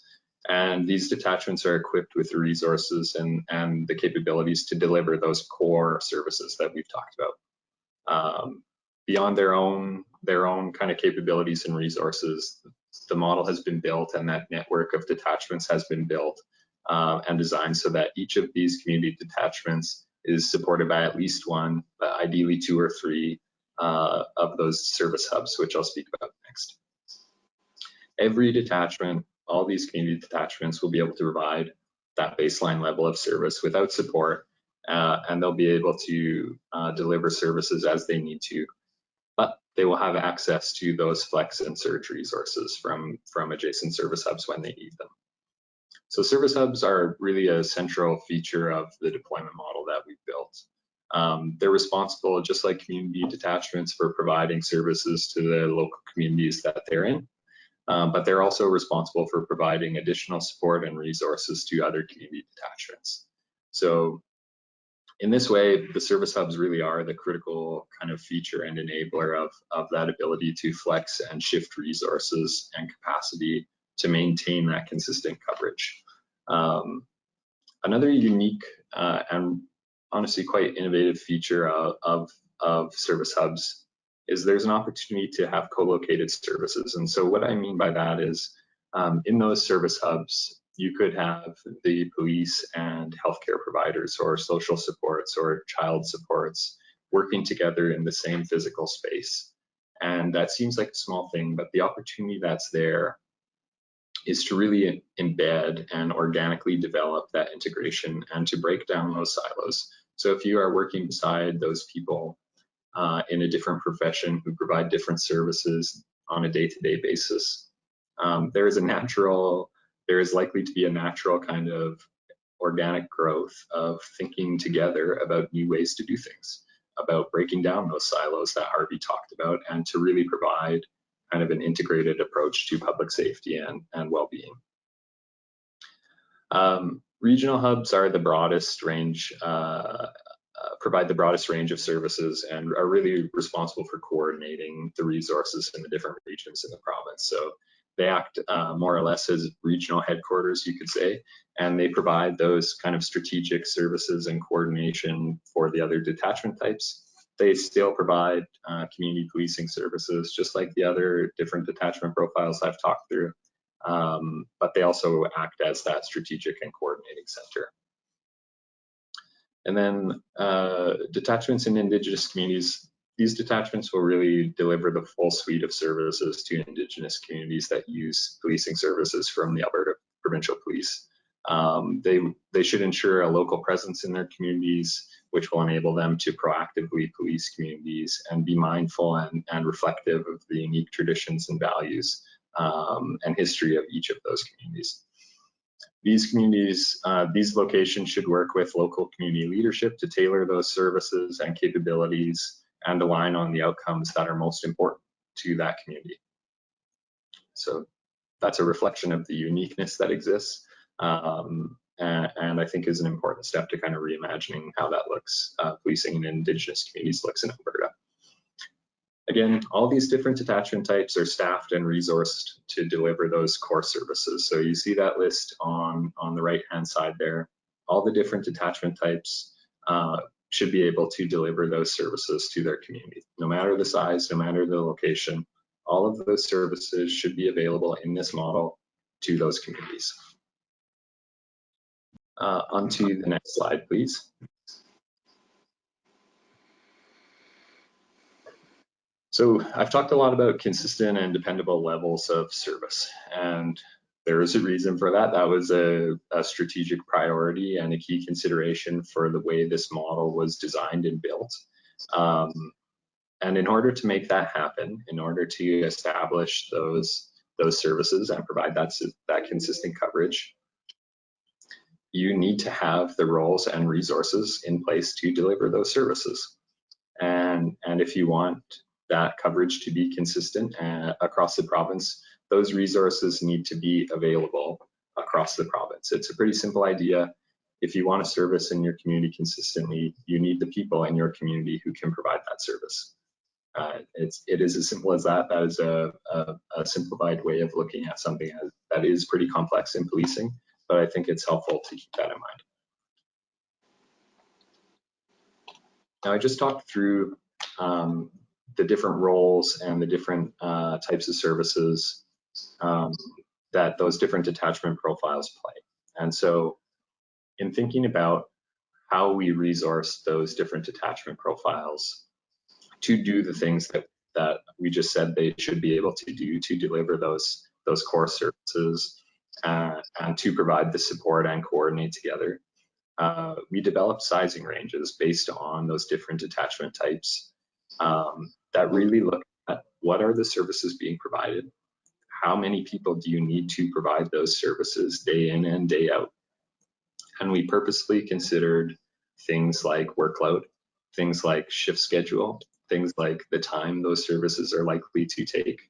And these detachments are equipped with the resources and the capabilities to deliver those core services that we've talked about. Beyond their own kind of capabilities and resources, the model has been built, and that network of detachments has been built and designed so that each of these community detachments is supported by at least one, ideally 2 or 3 of those service hubs, which I'll speak about next. Every detachment, all these community detachments will be able to provide that baseline level of service without support, and they'll be able to deliver services as they need to, but they will have access to those flex and surge resources from adjacent service hubs when they need them. So service hubs are really a central feature of the deployment model that we've built. They're responsible, just like community detachments, for providing services to the local communities that they're in. But they're also responsible for providing additional support and resources to other community detachments. So in this way, the service hubs really are the critical kind of feature and enabler of that ability to flex and shift resources and capacity to maintain that consistent coverage. Another unique and honestly quite innovative feature of service hubs is there's an opportunity to have co-located services. And so what I mean by that is in those service hubs, you could have the police and healthcare providers or social supports or child supports working together in the same physical space. And that seems like a small thing, but the opportunity that's there is to really embed and organically develop that integration and to break down those silos. So if you are working beside those people in a different profession who provide different services on a day-to-day basis, there is likely to be a natural kind of organic growth of thinking together about new ways to do things, about breaking down those silos that Harvey talked about, and to really provide kind of an integrated approach to public safety and well-being. Regional hubs are the broadest range, provide the broadest range of services and are really responsible for coordinating the resources in the different regions in the province. So they act more or less as regional headquarters, you could say, and they provide those kind of strategic services and coordination for the other detachment types. They still provide community policing services, just like the other different detachment profiles I've talked through, but they also act as that strategic and coordinating center. And then detachments in Indigenous communities, these detachments will really deliver the full suite of services to Indigenous communities that use policing services from the Alberta Provincial Police. They should ensure a local presence in their communities, which will enable them to proactively police communities and be mindful and reflective of the unique traditions and values and history of each of those communities. These communities, these locations should work with local community leadership to tailor those services and capabilities and align on the outcomes that are most important to that community. So that's a reflection of the uniqueness that exists, and I think is an important step to kind of reimagining how that looks, policing in Indigenous communities looks in Alberta. Again, all these different detachment types are staffed and resourced to deliver those core services. So you see that list on the right-hand side there. All the different detachment types should be able to deliver those services to their community. No matter the size, no matter the location, all of those services should be available in this model to those communities. On to the next slide, please. So I've talked a lot about consistent and dependable levels of service, and there is a reason for that. That was a strategic priority and a key consideration for the way this model was designed and built. And in order to make that happen, in order to establish those services and provide that consistent coverage, you need to have the roles and resources in place to deliver those services. And if you want that coverage to be consistent across the province, those resources need to be available across the province. It's a pretty simple idea. If you want a service in your community consistently, you need the people in your community who can provide that service. It is as simple as that. That is a simplified way of looking at something that is pretty complex in policing, but I think it's helpful to keep that in mind. Now, I just talked through the different roles and the different types of services that those different detachment profiles play. And so in thinking about how we resource those different detachment profiles to do the things that we just said they should be able to do to deliver those core services and to provide the support and coordinate together, we developed sizing ranges based on those different detachment types that really look at what are the services being provided, how many people do you need to provide those services day in and day out. And we purposely considered things like workload, things like shift schedule, things like the time those services are likely to take.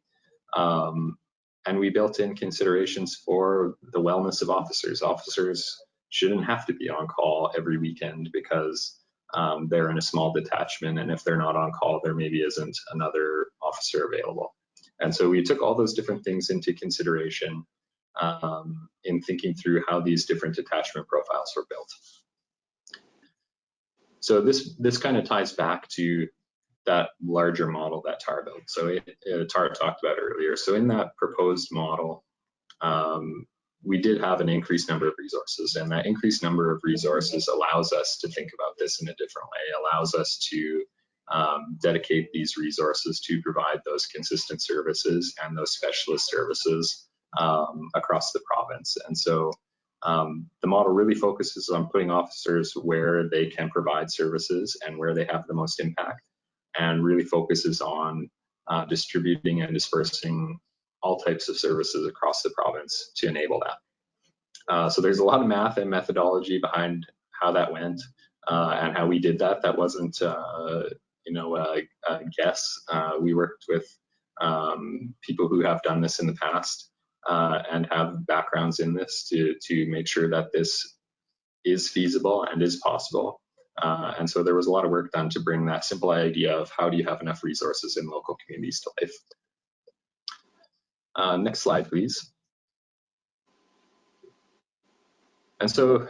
And we built in considerations for the wellness of officers. Officers shouldn't have to be on call every weekend because they're in a small detachment, and if they're not on call, there maybe isn't another officer available. And so we took all those different things into consideration in thinking through how these different detachment profiles were built. So this kind of ties back to that larger model that Tara built. So Tara talked about earlier. So in that proposed model, we did have an increased number of resources, and that increased number of resources allows us to think about this in a different way, allows us to dedicate these resources to provide those consistent services and those specialist services across the province. And so the model really focuses on putting officers where they can provide services and where they have the most impact, and really focuses on distributing and dispersing all types of services across the province to enable that. So there's a lot of math and methodology behind how that went and how we did that. That wasn't a guess. We worked with people who have done this in the past and have backgrounds in this to make sure that this is feasible and is possible. And so there was a lot of work done to bring that simple idea of how do you have enough resources in local communities to life. Next slide, please. And so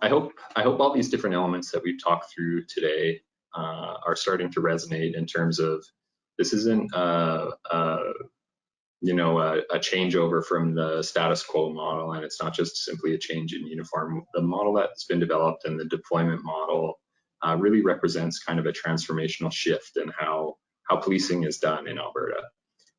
I hope all these different elements that we've talked through today are starting to resonate in terms of this isn't a changeover from the status quo model, and it's not just simply a change in uniform. The model that's been developed and the deployment model really represents kind of a transformational shift in how policing is done in Alberta.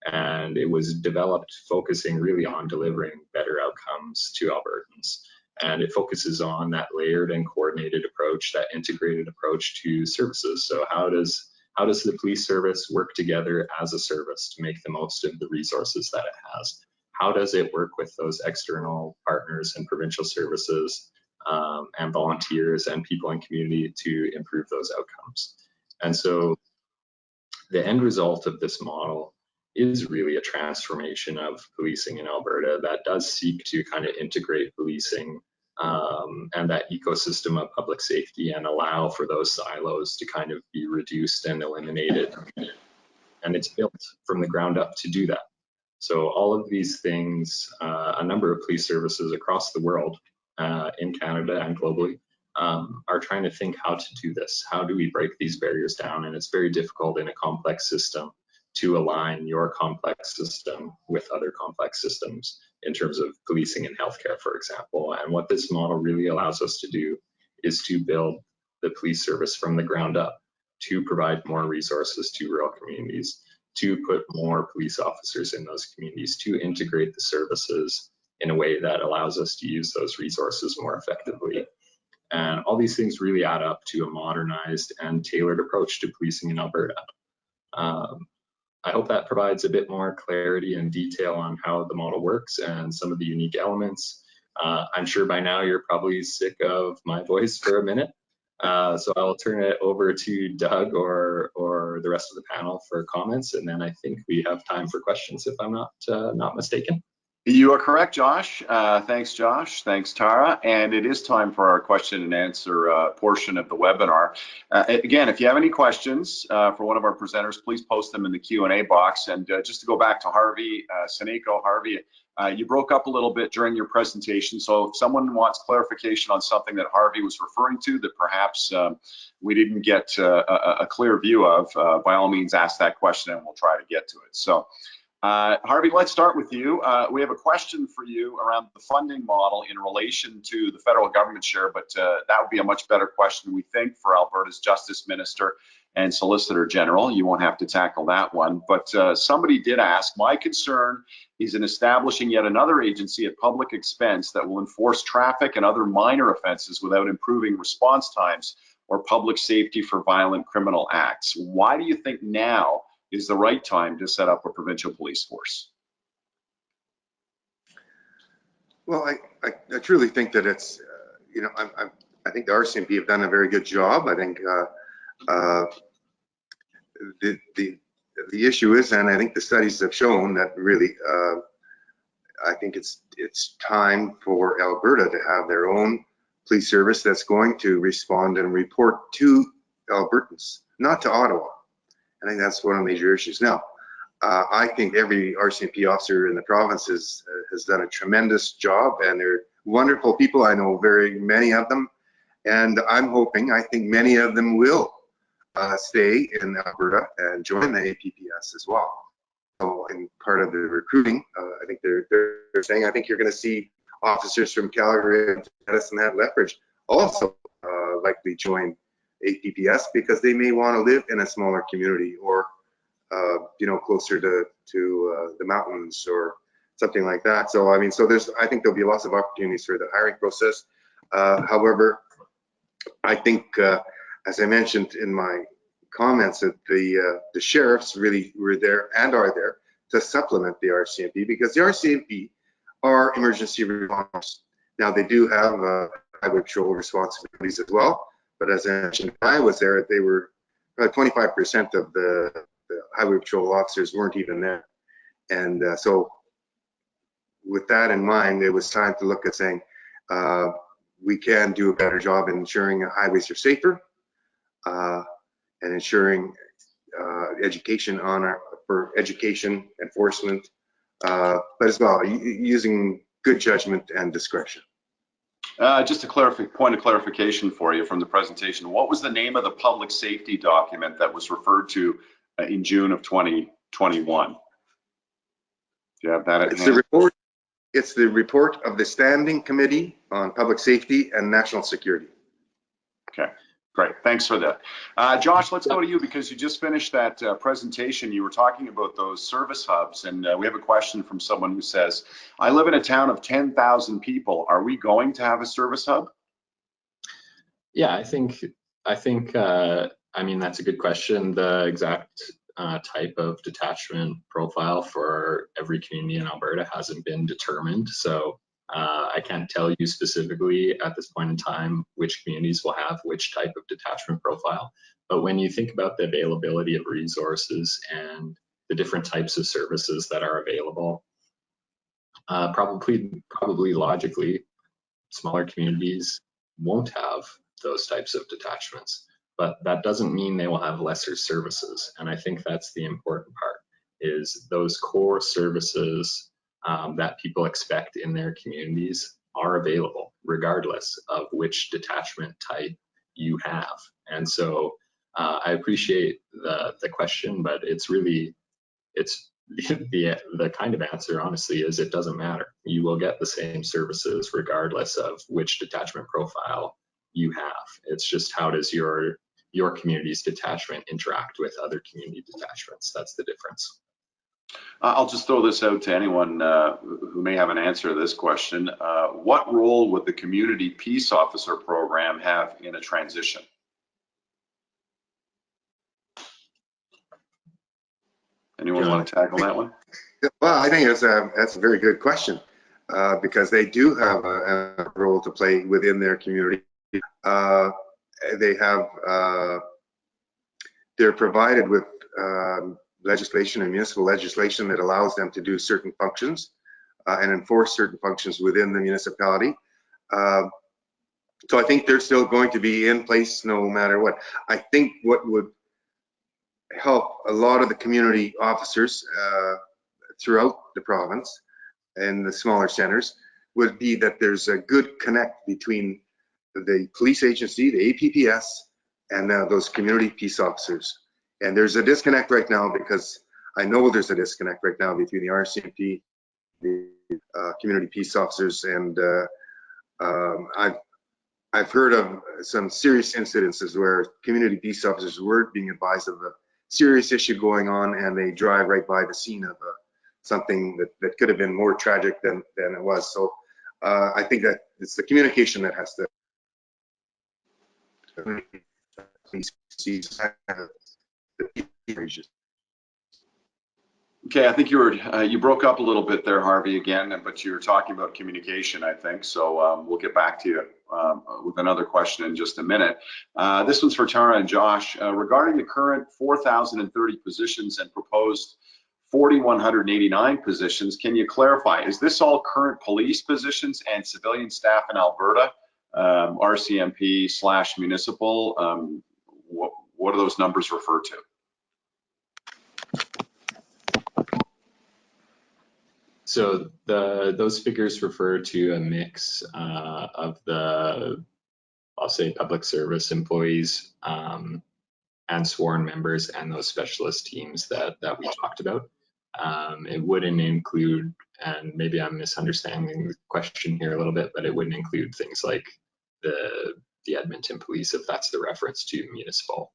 And it was developed focusing really on delivering better outcomes to Albertans. And it focuses on that layered and coordinated approach, that integrated approach to services. So how does the police service work together as a service to make the most of the resources that it has? How does it work with those external partners and provincial services and volunteers and people in community to improve those outcomes? And so the end result of this model is really a transformation of policing in Alberta that does seek to kind of integrate policing and that ecosystem of public safety and allow for those silos to kind of be reduced and eliminated. And it's built from the ground up to do that. So all of these things, a number of police services across the world, in Canada and globally, are trying to think how to do this. How do we break these barriers down? And it's very difficult in a complex system to align your complex system with other complex systems in terms of policing and healthcare, for example. And what this model really allows us to do is to build the police service from the ground up, to provide more resources to rural communities, to put more police officers in those communities, to integrate the services in a way that allows us to use those resources more effectively. And all these things really add up to a modernized and tailored approach to policing in Alberta. I hope that provides a bit more clarity and detail on how the model works and some of the unique elements. I'm sure by now you're probably sick of my voice for a minute. So I'll turn it over to Doug or the rest of the panel for comments, and then I think we have time for questions if I'm not mistaken. You are correct, Josh. Thanks, Josh. Thanks, Tara. And it is time for our question and answer portion of the webinar. Again, if you have any questions for one of our presenters, please post them in the Q&A box. And just to go back to Harvey Cenaiko, Harvey, you broke up a little bit during your presentation. So if someone wants clarification on something that Harvey was referring to that perhaps we didn't get a clear view of, by all means, ask that question and we'll try to get to it. So. Harvey, let's start with you. We have a question for you around the funding model in relation to the federal government share, but that would be a much better question, we think, for Alberta's Justice Minister and Solicitor General. You won't have to tackle that one. But somebody did ask, my concern is in establishing yet another agency at public expense that will enforce traffic and other minor offenses without improving response times or public safety for violent criminal acts. Why do you think now is the right time to set up a provincial police force? Well, I truly think that it's, you know, I think the RCMP have done a very good job. I think the issue is, and I think the studies have shown that really, I think it's time for Alberta to have their own police service that's going to respond and report to Albertans, not to Ottawa. I think that's one of the major issues. Now, I think every RCMP officer in the province has done a tremendous job, and they're wonderful people. I know very many of them, and I'm hoping, I think many of them will stay in Alberta and join the APPS as well. So in part of the recruiting, I think they're saying, I think you're going to see officers from Calgary and Medicine Hat Lethbridge also likely join APPS because they may want to live in a smaller community or you know, closer to the mountains or something like that. So I mean, so I think there'll be lots of opportunities for the hiring process. However, I think as I mentioned in my comments, that the sheriffs really were there and are there to supplement the RCMP, because the RCMP are emergency responders. Now they do have highway patrol responsibilities as well. But as I mentioned, when I was there, they were probably 25% of the highway patrol officers weren't even there. And so with that in mind, it was time to look at saying, we can do a better job in ensuring highways are safer and ensuring education for education enforcement, but as well using good judgment and discretion. Just a point of clarification for you from the presentation. What was the name of the public safety document that was referred to in June of 2021? Do you have that at hand? It's the report of the Standing Committee on Public Safety and National Security. Okay, great. Thanks for that. Josh, let's go to you because you just finished that presentation. You were talking about those service hubs, and we have a question from someone who says, I live in a town of 10,000 people. Are we going to have a service hub? Yeah, I think I mean, that's a good question. The exact type of detachment profile for every community in Alberta hasn't been determined. So I can't tell you specifically at this point in time which communities will have which type of detachment profile. But when you think about the availability of resources and the different types of services that are available, probably logically, smaller communities won't have those types of detachments. But that doesn't mean they will have lesser services. And I think that's the important part, is those core services that people expect in their communities are available regardless of which detachment type you have. And so I appreciate the question, but it's really, the kind of answer honestly is it doesn't matter. You will get the same services regardless of which detachment profile you have. It's just, how does your community's detachment interact with other community detachments? That's the difference. I'll just throw this out to anyone who may have an answer to this question. What role would the community peace officer program have in a transition? Anyone want to tackle that one? Well, I think that's a very good question, because they do have a role to play within their community. They have, they're provided with legislation and municipal legislation that allows them to do certain functions. and enforce certain functions within the municipality. So I think they're still going to be in place no matter what. I think what would help a lot of the community officers throughout the province and the smaller centers would be that there's a good connect between the police agency, the APPS, and those community peace officers. And there's a disconnect right now, because I know there's a disconnect right now between the RCMP, the community peace officers, and I've heard of some serious incidences where community peace officers were being advised of a serious issue going on, and they drive right by the scene of something that could have been more tragic than it was. So I think that it's the communication that has to Okay, I think you broke up a little bit there, Harvey, again, but you were talking about communication, I think. So we'll get back to you with another question in just a minute. This one's for Tara and Josh. Regarding the current 4,030 positions and proposed 4,189 positions, can you clarify, is this all current police positions and civilian staff in Alberta, RCMP/municipal? What do those numbers refer to? So those figures refer to a mix of the, I'll say, public service employees and sworn members and those specialist teams that we talked about. It wouldn't include, and maybe I'm misunderstanding the question here a little bit, but it wouldn't include things like the Edmonton Police, if that's the reference to municipal.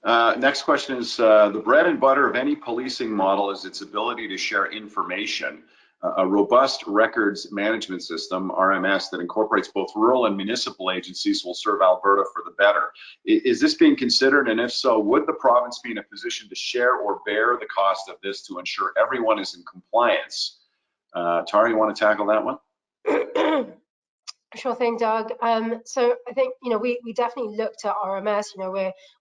Next question is, the bread and butter of any policing model is its ability to share information. A robust records management system, RMS, that incorporates both rural and municipal agencies will serve Alberta for the better. Is this being considered, and if so, would the province be in a position to share or bear the cost of this to ensure everyone is in compliance? Tara, you want to tackle that one? Sure thing, Doug. So I think, we definitely looked at RMS.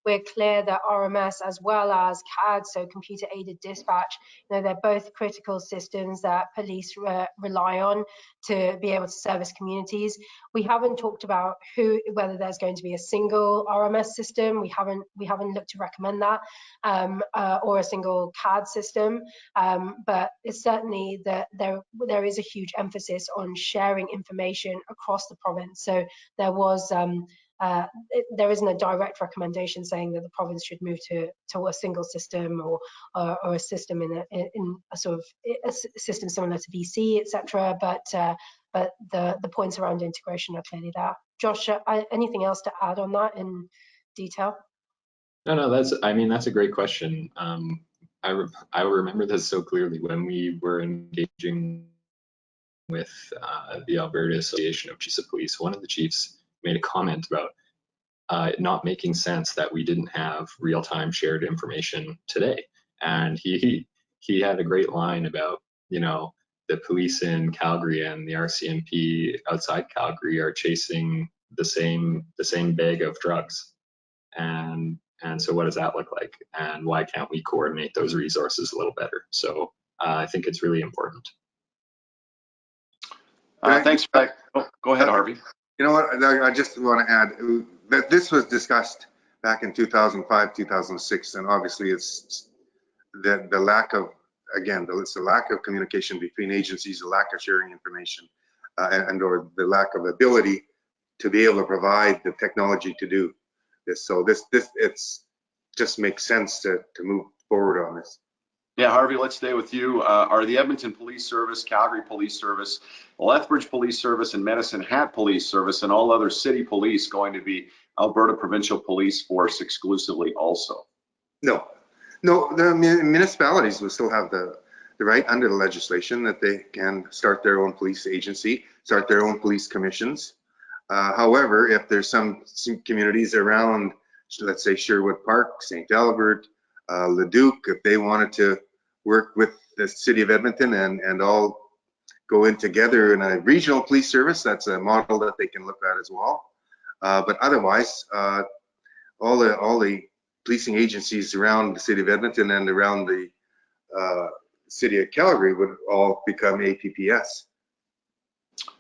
We're clear that RMS as well as CAD, so computer aided dispatch, they're both critical systems that police rely on to be able to service communities. We haven't talked about whether there's going to be a single RMS system. We haven't looked to recommend that, or a single CAD system. But it's certainly that there is a huge emphasis on sharing information across the province. So there isn't a direct recommendation saying that the province should move to a single system or a system in a sort of a system similar to BC, etc. But the points around integration are clearly there. Josh, anything else to add on that in detail? No, that's a great question. I remember this so clearly when we were engaging with the Alberta Association of Chiefs of Police. One of the chiefs made a comment about it not making sense that we didn't have real-time shared information today. And he had a great line about, the police in Calgary and the RCMP outside Calgary are chasing the same bag of drugs. And so what does that look like? And why can't we coordinate those resources a little better? So I think it's really important. Thanks for that. Oh, go ahead, Harvey. You know what, I just want to add that this was discussed back in 2005, 2006, and obviously it's the lack of, again, it's the lack of communication between agencies, the lack of sharing information, or the lack of ability to be able to provide the technology to do this. So it's just makes sense to move forward on this. Yeah, Harvey, let's stay with you. Are the Edmonton Police Service, Calgary Police Service, Lethbridge Police Service, and Medicine Hat Police Service, and all other city police going to be Alberta Provincial Police Force exclusively also? No, the municipalities will still have the right under the legislation that they can start their own police agency, start their own police commissions. However, if there's some communities around, let's say Sherwood Park, St. Albert, Leduc, if they wanted to work with the city of Edmonton and all go in together in a regional police service, that's a model that they can look at as well. But otherwise, all the policing agencies around the city of Edmonton and around the city of Calgary would all become APPS.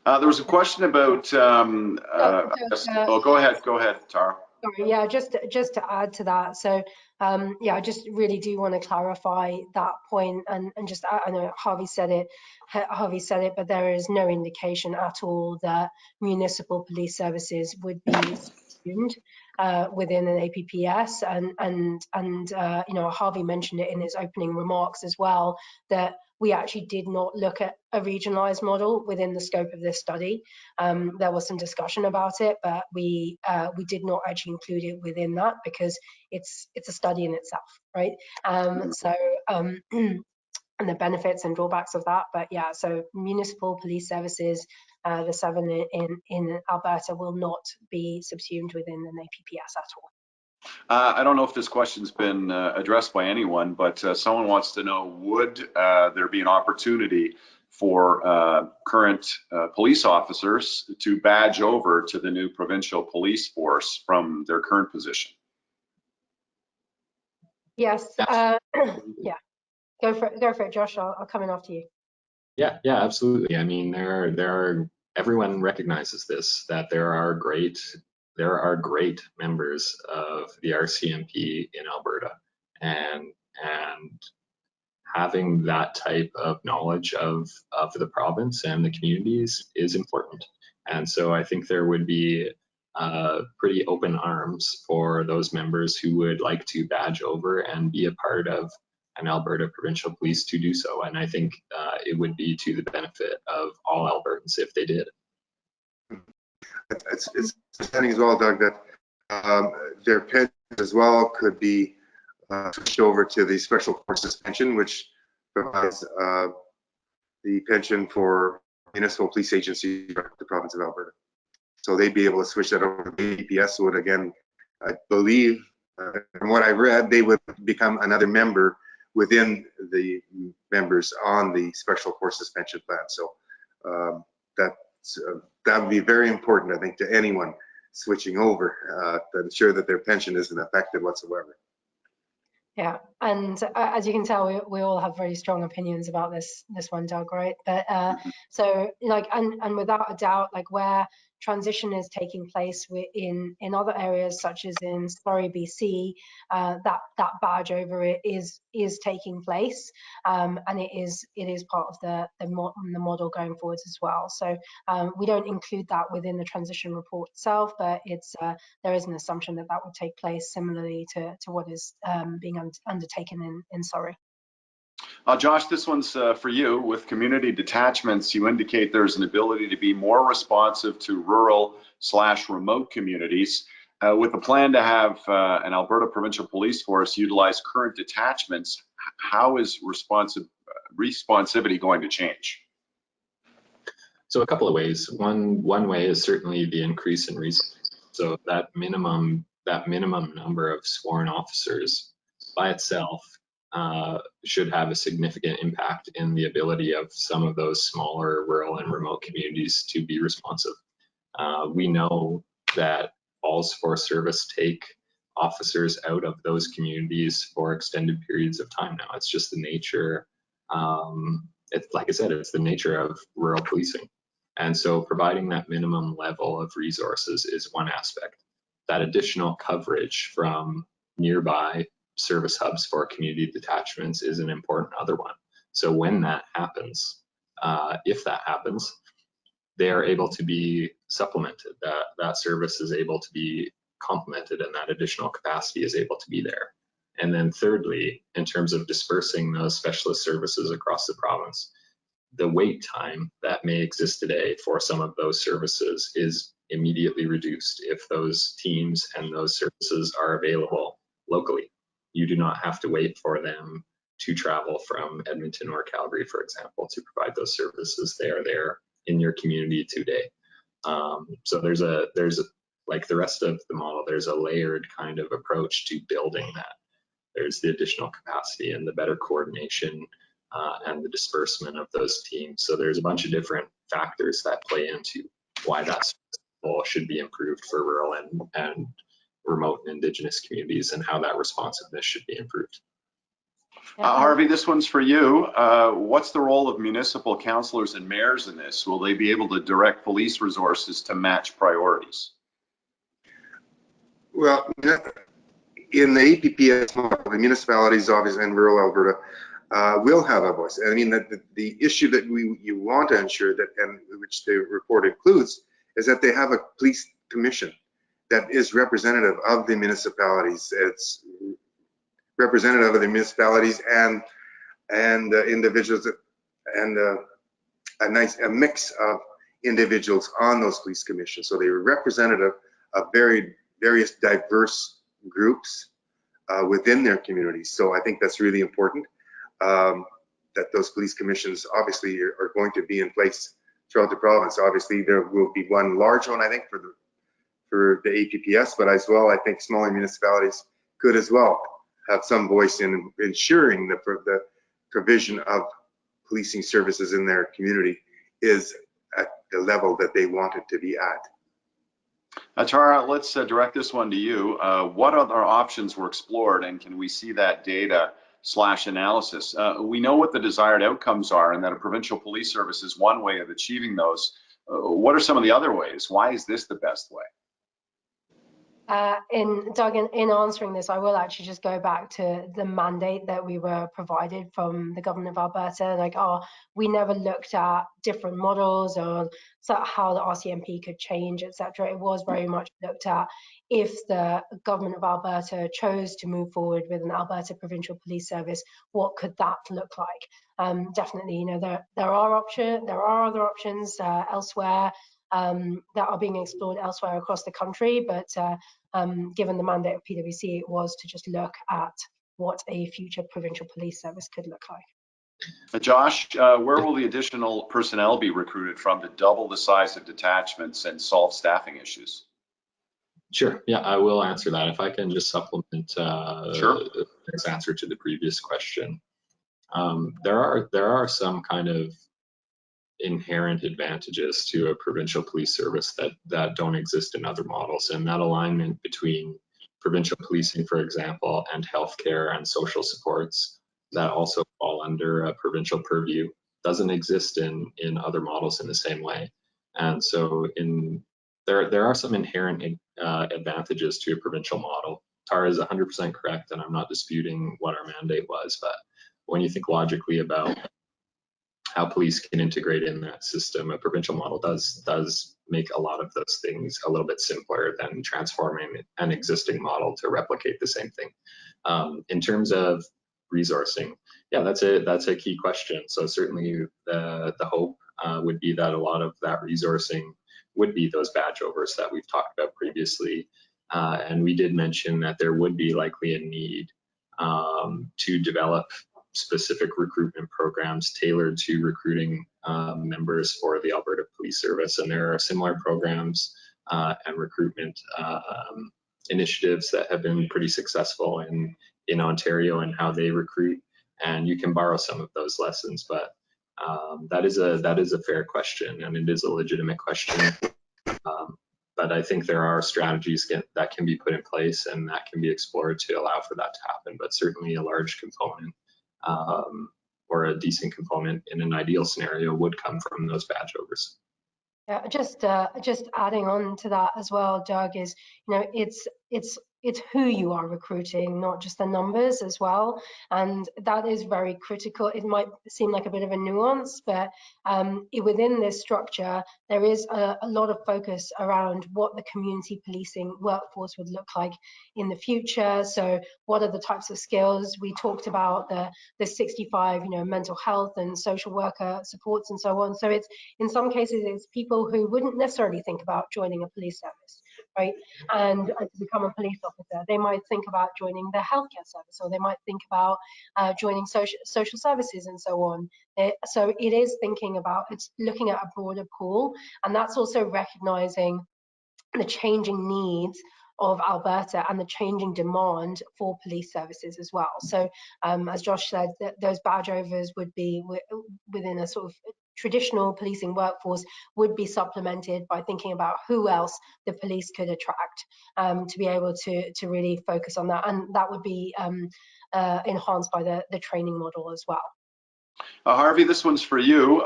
Uh, There was a question about, oh, go ahead, Tara. Sorry, yeah, just to add to that. So, yeah, I just really do want to clarify that point, and just I know Harvey said it, but there is no indication at all that municipal police services would be subsumed within an APPS, and you know, Harvey mentioned it in his opening remarks as well, that we actually did not look at a regionalized model within the scope of this study. There was some discussion about it, but we did not actually include it within that because it's a study in itself, right? So and the benefits and drawbacks of that. But yeah, so municipal police services, the 7 in Alberta will not be subsumed within an APPS at all. I don't know if this question's been addressed by anyone, but someone wants to know, would there be an opportunity for current police officers to badge over to the new provincial police force from their current position? Yes, yeah, go for it, Josh. I'll come in after you. Yeah, absolutely. I mean, everyone recognizes this, that there are great members of the RCMP in Alberta, and having that type of knowledge of the province and the communities is important. And so I think there would be pretty open arms for those members who would like to badge over and be a part of an Alberta Provincial Police to do so. And I think it would be to the benefit of all Albertans if they did. It's understanding as well, Doug, that their pension as well could be switched over to the special forces pension, which provides the pension for municipal police agencies throughout the province of Alberta. So they'd be able to switch that over to APPS. Would, again, I believe, from what I've read, they would become another member within the members on the special forces pension plan. So that would be very important, I think, to anyone switching over to ensure that their pension isn't affected whatsoever. Yeah, and as you can tell, we all have very strong opinions about this one, Doug, right? But so like, and without a doubt, like where transition is taking place in other areas such as in Surrey, BC, that badge over it is taking place, and it is part of the model going forwards as well. So we don't include that within the transition report itself, but it's there is an assumption that would take place similarly to what is being undertaken in Surrey. Josh, this one's for you. With community detachments, you indicate there's an ability to be more responsive to rural/remote communities. With a plan to have an Alberta Provincial Police Force utilize current detachments, how is responsivity going to change? So a couple of ways. One way is certainly the increase in resources. So that minimum number of sworn officers by itself should have a significant impact in the ability of some of those smaller rural and remote communities to be responsive. We know that calls for service take officers out of those communities for extended periods of time now. It's just the nature, it's like I said, it's the nature of rural policing. And so providing that minimum level of resources is one aspect. That additional coverage from nearby service hubs for community detachments is an important other one. So when that happens, if that happens, they are able to be supplemented, that service is able to be complemented, and that additional capacity is able to be there. And then thirdly, in terms of dispersing those specialist services across the province, the wait time that may exist today for some of those services is immediately reduced if those teams and those services are available locally. You do not have to wait for them to travel from Edmonton or Calgary, for example, to provide those services. They are there in your community today. So there's like the rest of the model, there's a layered kind of approach to building that. There's the additional capacity and the better coordination and the disbursement of those teams. So there's a bunch of different factors that play into why that should be improved for rural and remote and Indigenous communities, and how that responsiveness should be improved. Harvey, this one's for you. What's the role of municipal councillors and mayors in this? Will they be able to direct police resources to match priorities? Well, in the APPS model, the municipalities, obviously, in rural Alberta, will have a voice. I mean, the issue that you want to ensure that, and which the report includes, is that they have a police commission that is representative of the municipalities. It's representative of the municipalities and individuals, and a mix of individuals on those police commissions. So they're representative of various diverse groups within their communities. So I think that's really important, that those police commissions obviously are going to be in place throughout the province. Obviously, there will be one large one, I think, for the APPS, but as well, I think smaller municipalities could as well have some voice in ensuring the provision of policing services in their community is at the level that they want it to be at. Tara, let's direct this one to you. What other options were explored, and can we see that data/analysis? We know what the desired outcomes are and that a provincial police service is one way of achieving those. What are some of the other ways? Why is this the best way? Doug, in answering this, I will actually just go back to the mandate that we were provided from the government of Alberta. Like, we never looked at different models or how the RCMP could change, etc. It was very much looked at if the government of Alberta chose to move forward with an Alberta Provincial Police Service, what could that look like? Definitely, you know, there are other options elsewhere that are being explored elsewhere across the country, but given the mandate of PwC, it was to just look at what a future provincial police service could look like. Josh, where will the additional personnel be recruited from to double the size of detachments and solve staffing issues? Sure. Yeah, I will answer that. If I can just supplement Sure. this answer to the previous question. There are some kind of inherent advantages to a provincial police service that don't exist in other models, and that alignment between provincial policing, for example, and healthcare and social supports that also fall under a provincial purview doesn't exist in other models in the same way. And so there are some inherent advantages to a provincial model. Tara is 100% correct, and I'm not disputing what our mandate was, but when you think logically about how police can integrate in that system, a provincial model does make a lot of those things a little bit simpler than transforming an existing model to replicate the same thing. In terms of resourcing, yeah, that's a key question. So certainly the hope would be that a lot of that resourcing would be those badge overs that we've talked about previously. And we did mention that there would be likely a need to develop specific recruitment programs tailored to recruiting members for the Alberta Police Service. And there are similar programs and recruitment initiatives that have been pretty successful in Ontario and how they recruit. And you can borrow some of those lessons, but that is a fair question, and it is a legitimate question. But I think there are strategies that can be put in place and that can be explored to allow for that to happen. But certainly a large component or a decent component in an ideal scenario would come from those badge overs. Yeah, just adding on to that as well, Doug, is, you know, it's who you are recruiting, not just the numbers as well, and that is very critical. It might seem like a bit of a nuance, but within this structure, there is a lot of focus around what the community policing workforce would look like in the future. So what are the types of skills? We talked about the 65, you know, mental health and social worker supports and so on. So it's, in some cases, it's people who wouldn't necessarily think about joining a police service, right? And to become a police officer, they might think about joining the healthcare service, or they might think about joining social services and so on. So it is thinking about, it's looking at a broader pool, and that's also recognizing the changing needs of Alberta and the changing demand for police services as well. So as Josh said, those badge overs would be within a sort of traditional policing workforce, would be supplemented by thinking about who else the police could attract to be able to really focus on that. And that would be enhanced by the training model as well. Harvey, this one's for you.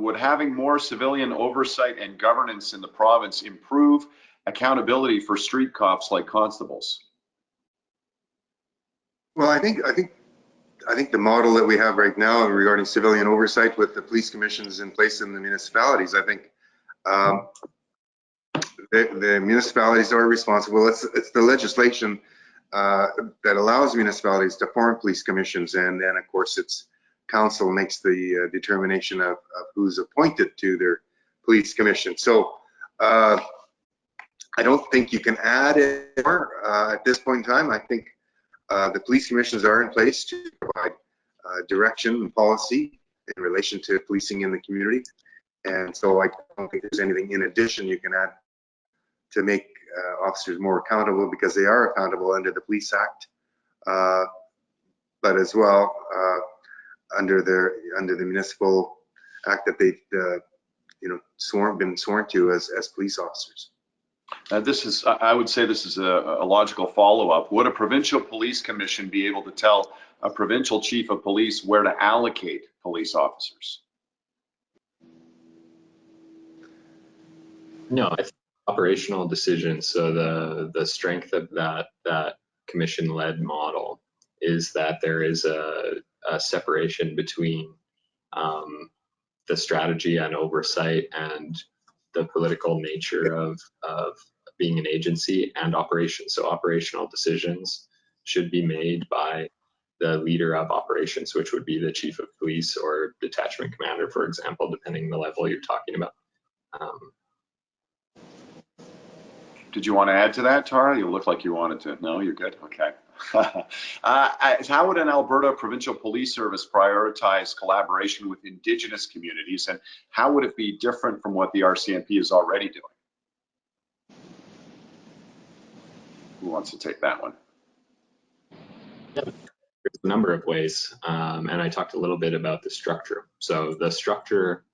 Would having more civilian oversight and governance in the province improve accountability for street cops like constables? Well, I think the model that we have right now regarding civilian oversight with the police commissions in place in the municipalities, I think the municipalities are responsible. It's the legislation that allows municipalities to form police commissions, and then of course it's council makes the determination of who's appointed to their police commission. So I don't think you can add it more at this point in time. I think the police commissions are in place to provide direction and policy in relation to policing in the community. And so I don't think there's anything in addition you can add to make officers more accountable, because they are accountable under the Police Act, but as well under the Municipal Act that they've been sworn to as police officers. I would say this is a logical follow-up. Would a provincial police commission be able to tell a provincial chief of police where to allocate police officers? No, I think operational decisions. So the strength of that commission-led model is that there is a separation between the strategy and oversight and the political nature of being an agency and operations. So operational decisions should be made by the leader of operations, which would be the chief of police or detachment commander, for example, depending on the level you're talking about. Did you want to add to that, Tara? You look like you wanted to. No, you're good. Okay. How would an Alberta Provincial Police Service prioritize collaboration with Indigenous communities, and how would it be different from what the RCMP is already doing? Who wants to take that one? Yeah, there's a number of ways, and I talked a little bit about the structure. So the structure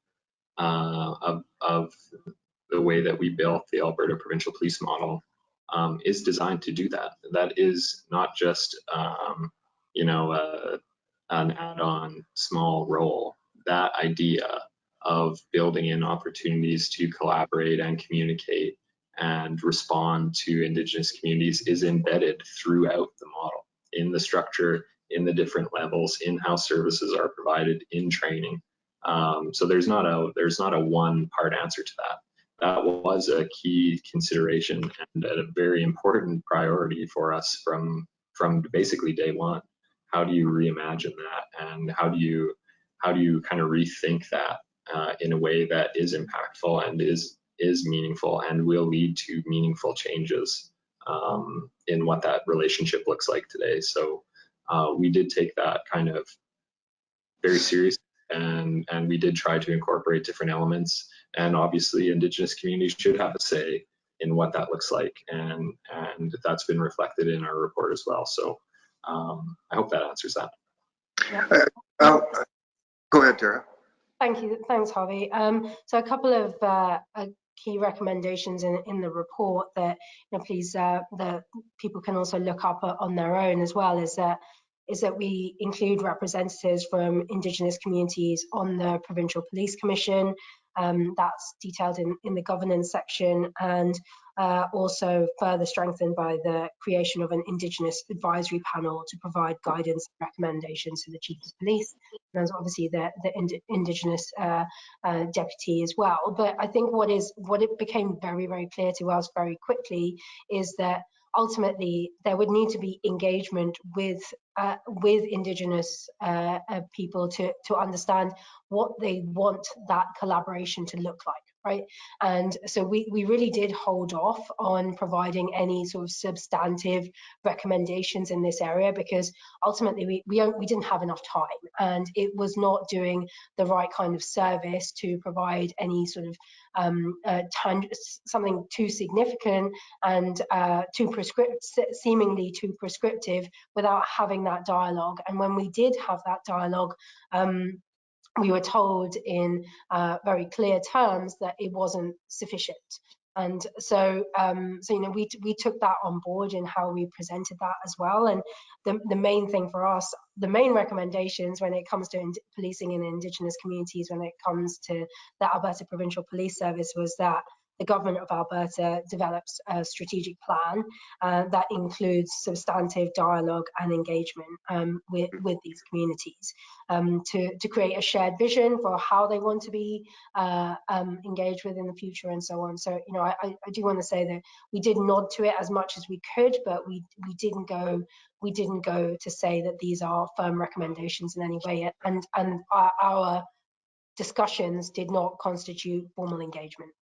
of the way that we built the Alberta Provincial Police Model is designed to do that. That is not just an add-on small role. That idea of building in opportunities to collaborate and communicate and respond to Indigenous communities is embedded throughout the model, in the structure, in the different levels, in how services are provided, in training. So there's not a one-part answer to that. That was a key consideration and a very important priority for us from basically day one. How do you reimagine that, and how do you kind of rethink that in a way that is impactful and is meaningful and will lead to meaningful changes in what that relationship looks like today. So we did take that kind of very seriously, and we did try to incorporate different elements. And obviously Indigenous communities should have a say in what that looks like, and that's been reflected in our report as well. So I hope that answers that. Yeah. Go ahead, Tara. Thank you. Thanks, Harvey. So a couple of key recommendations in the report that please the people can also look up on their own as well is that we include representatives from Indigenous communities on the Provincial Police Commission. That's detailed in the governance section, and also further strengthened by the creation of an Indigenous advisory panel to provide guidance and recommendations to the Chief of Police. And there's obviously the Indigenous deputy as well. But I think what it became very, very clear to us very quickly is that ultimately there would need to be engagement with Indigenous people to understand what they want that collaboration to look like, right? And so we really did hold off on providing any sort of substantive recommendations in this area, because ultimately we didn't have enough time, and it was not doing the right kind of service to provide any sort of something too significant and seemingly too prescriptive without having that dialogue. And when we did have that dialogue, we were told in very clear terms that it wasn't sufficient. And so, so we took that on board in how we presented that as well. And the main thing for us, the main recommendations when it comes to policing in Indigenous communities, when it comes to the Alberta Provincial Police Service, was that the government of Alberta develops a strategic plan that includes substantive dialogue and engagement with these communities to create a shared vision for how they want to be engaged with in the future and so on. So, I do want to say that we did nod to it as much as we could, but we didn't go to say that these are firm recommendations in any way, and our discussions did not constitute formal engagement.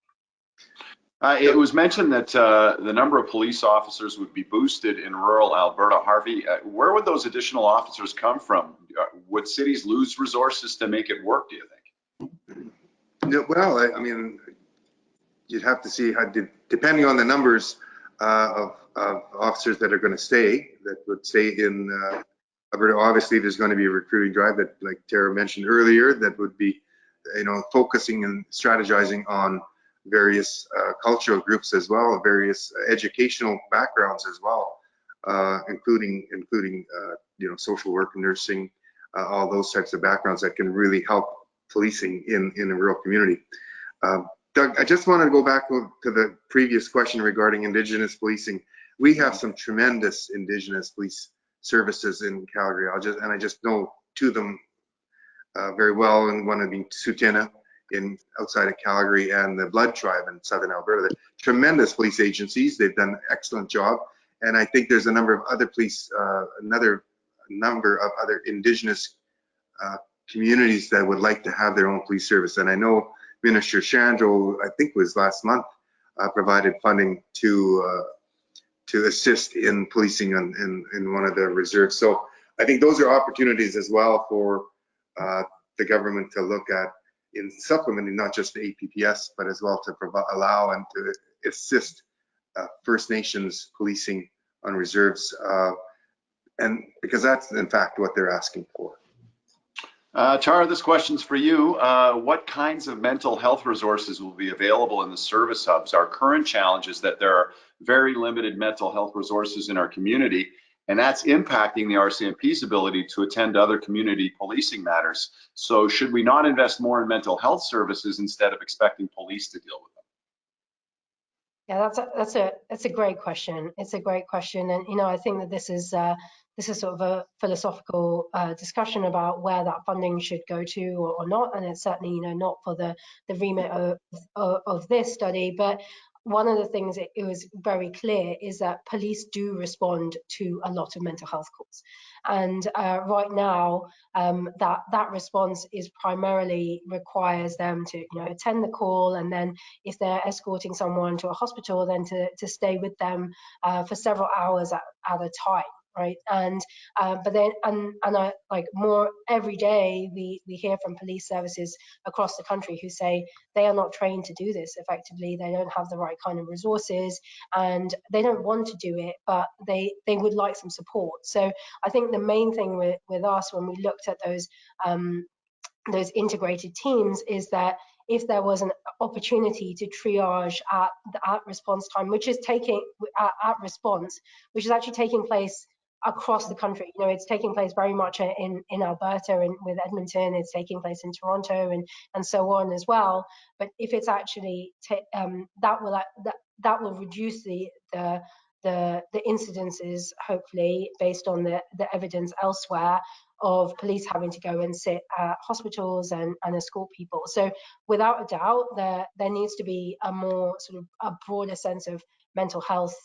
It was mentioned that the number of police officers would be boosted in rural Alberta. Harvey, where would those additional officers come from? Would cities lose resources to make it work, do you think? No, well, I mean, you'd have to see how, depending on the numbers of officers that are going to stay, that would stay in Alberta. Obviously, there's going to be a recruiting drive that, like Tara mentioned earlier, that would be, focusing and strategizing on various cultural groups as well, various educational backgrounds as well, including social work, nursing, all those types of backgrounds that can really help policing in a rural community. Doug, I just want to go back to the previous question regarding Indigenous policing. We have some tremendous Indigenous police services in Calgary. I just know two of them very well, and one of being Sutena outside of Calgary, and the Blood Tribe in southern Alberta. They're tremendous police agencies. They've done an excellent job, and I think there's a number of other another number of other Indigenous communities that would like to have their own police service. And I know Minister Shandro, I think it was last month, provided funding to assist in policing in one of the reserves. So I think those are opportunities as well for the government to look at in supplementing not just the APPS, but as well to allow and to assist First Nations policing on reserves, and because that's in fact what they're asking for. Tara, this question's for you. What kinds of mental health resources will be available in the service hubs? Our current challenge is that there are very limited mental health resources in our community, and that's impacting the RCMP's ability to attend to other community policing matters. So should we not invest more in mental health services instead of expecting police to deal with them? Yeah, that's a great question. It's a great question, and I think that this is sort of a philosophical discussion about where that funding should go to or not, and it's certainly not for the remit of this study. But one of the things it was very clear is that police do respond to a lot of mental health calls, and right now that response is primarily requires them to attend the call, and then if they're escorting someone to a hospital, then to stay with them for several hours at a time. Right, and but then I like more every day we hear from police services across the country who say they are not trained to do this effectively. They don't have the right kind of resources, and they don't want to do it, but they would like some support. So I think the main thing with us when we looked at those integrated teams is that if there was an opportunity to triage at response time, which is actually taking place across the country. It's taking place very much in Alberta and with Edmonton. It's taking place in Toronto and so on as well. But if it's actually that will reduce the incidences, hopefully, based on the evidence elsewhere of police having to go and sit at hospitals and escort people. So without a doubt, there needs to be a more sort of a broader sense of mental health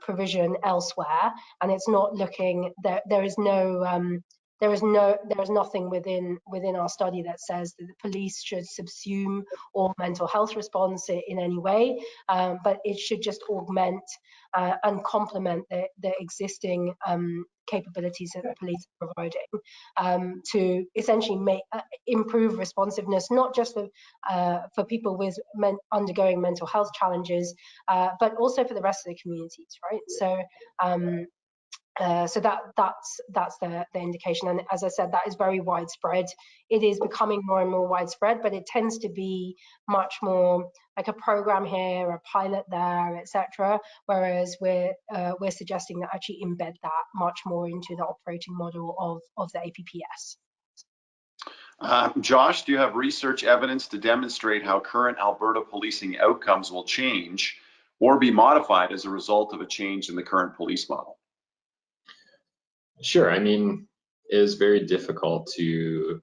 provision elsewhere, and it's not looking there is nothing within our study that says that the police should subsume all mental health response in any way, but it should just augment and complement the existing capabilities that the police are providing to essentially improve responsiveness, not just for people with undergoing mental health challenges, but also for the rest of the communities, right? So So that's the indication, and as I said, that is very widespread. It is becoming more and more widespread, but it tends to be much more like a program here, a pilot there, etc. Whereas we're suggesting that actually embed that much more into the operating model of the APPS. Josh, do you have research evidence to demonstrate how current Alberta policing outcomes will change or be modified as a result of a change in the current police model? Sure. I mean, it is very difficult to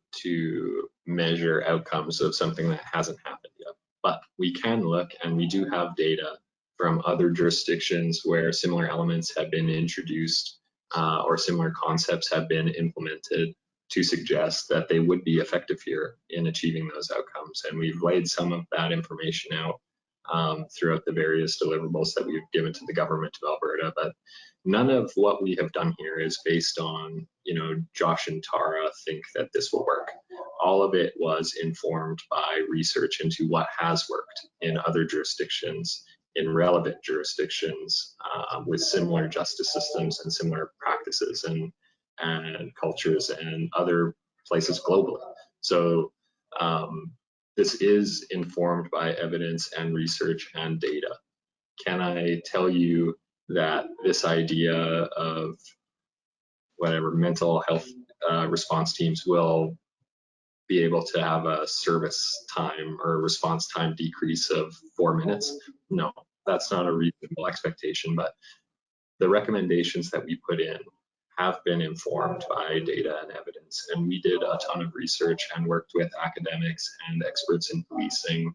measure outcomes of something that hasn't happened yet. But we can look, and we do have data from other jurisdictions where similar elements have been introduced or similar concepts have been implemented to suggest that they would be effective here in achieving those outcomes. And we've laid some of that information out throughout the various deliverables that we've given to the government of Alberta. But none of what we have done here is based on, Josh and Tara think that this will work. All of it was informed by research into what has worked in other jurisdictions, in relevant jurisdictions with similar justice systems and similar practices and cultures and other places globally. So this is informed by evidence and research and data. Can I tell you that this idea of whatever mental health response teams will be able to have a service time or response time decrease of 4 minutes? No, that's not a reasonable expectation, but the recommendations that we put in have been informed by data and evidence. And we did a ton of research and worked with academics and experts in policing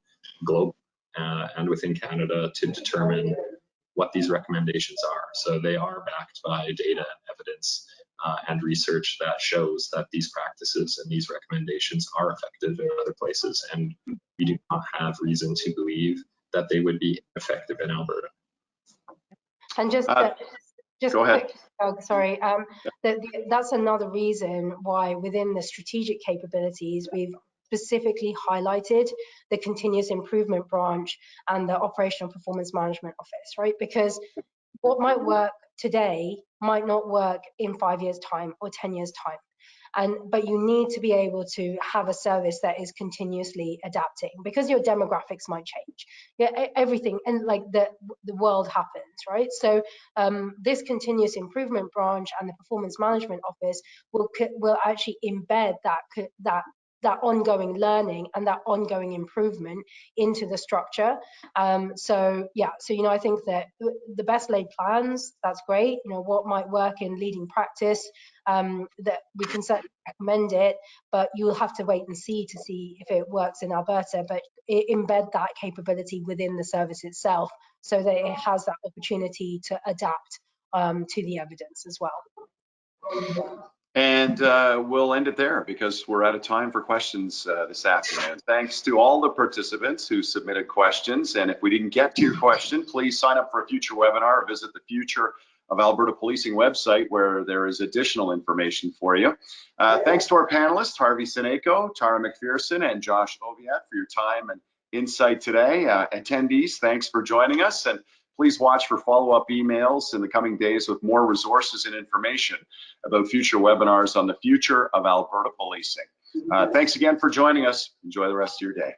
globally and within Canada to determine what these recommendations are. So they are backed by data and evidence and research that shows that these practices and these recommendations are effective in other places. And we do not have reason to believe that they would be effective in Alberta. And just go ahead. quick, sorry, that's another reason why within the strategic capabilities, we've specifically highlighted the continuous improvement branch and the operational performance management office, right? Because what might work today might not work in 5 years' time or 10 years' time. But you need to be able to have a service that is continuously adapting because your demographics might change. Yeah, everything, and like the world happens, right? So this continuous improvement branch and the performance management office will actually embed that ongoing learning and that ongoing improvement into the structure. So I think that the best laid plans, that's great. What might work in leading practice, that we can certainly recommend it, but you'll have to wait and see if it works in Alberta, but embed that capability within the service itself so that it has that opportunity to adapt to the evidence as well. And we'll end it there because we're out of time for questions this afternoon. Thanks to all the participants who submitted questions. And if we didn't get to your question, please sign up for a future webinar or visit the Future of Alberta Policing website where there is additional information for you. Thanks to our panelists, Harvey Cenaiko, Tara McPherson, and Josh Oviatt for your time and insight today. Attendees, thanks for joining us. And please watch for follow-up emails in the coming days with more resources and information about future webinars on the future of Alberta policing. Thanks again for joining us. Enjoy the rest of your day.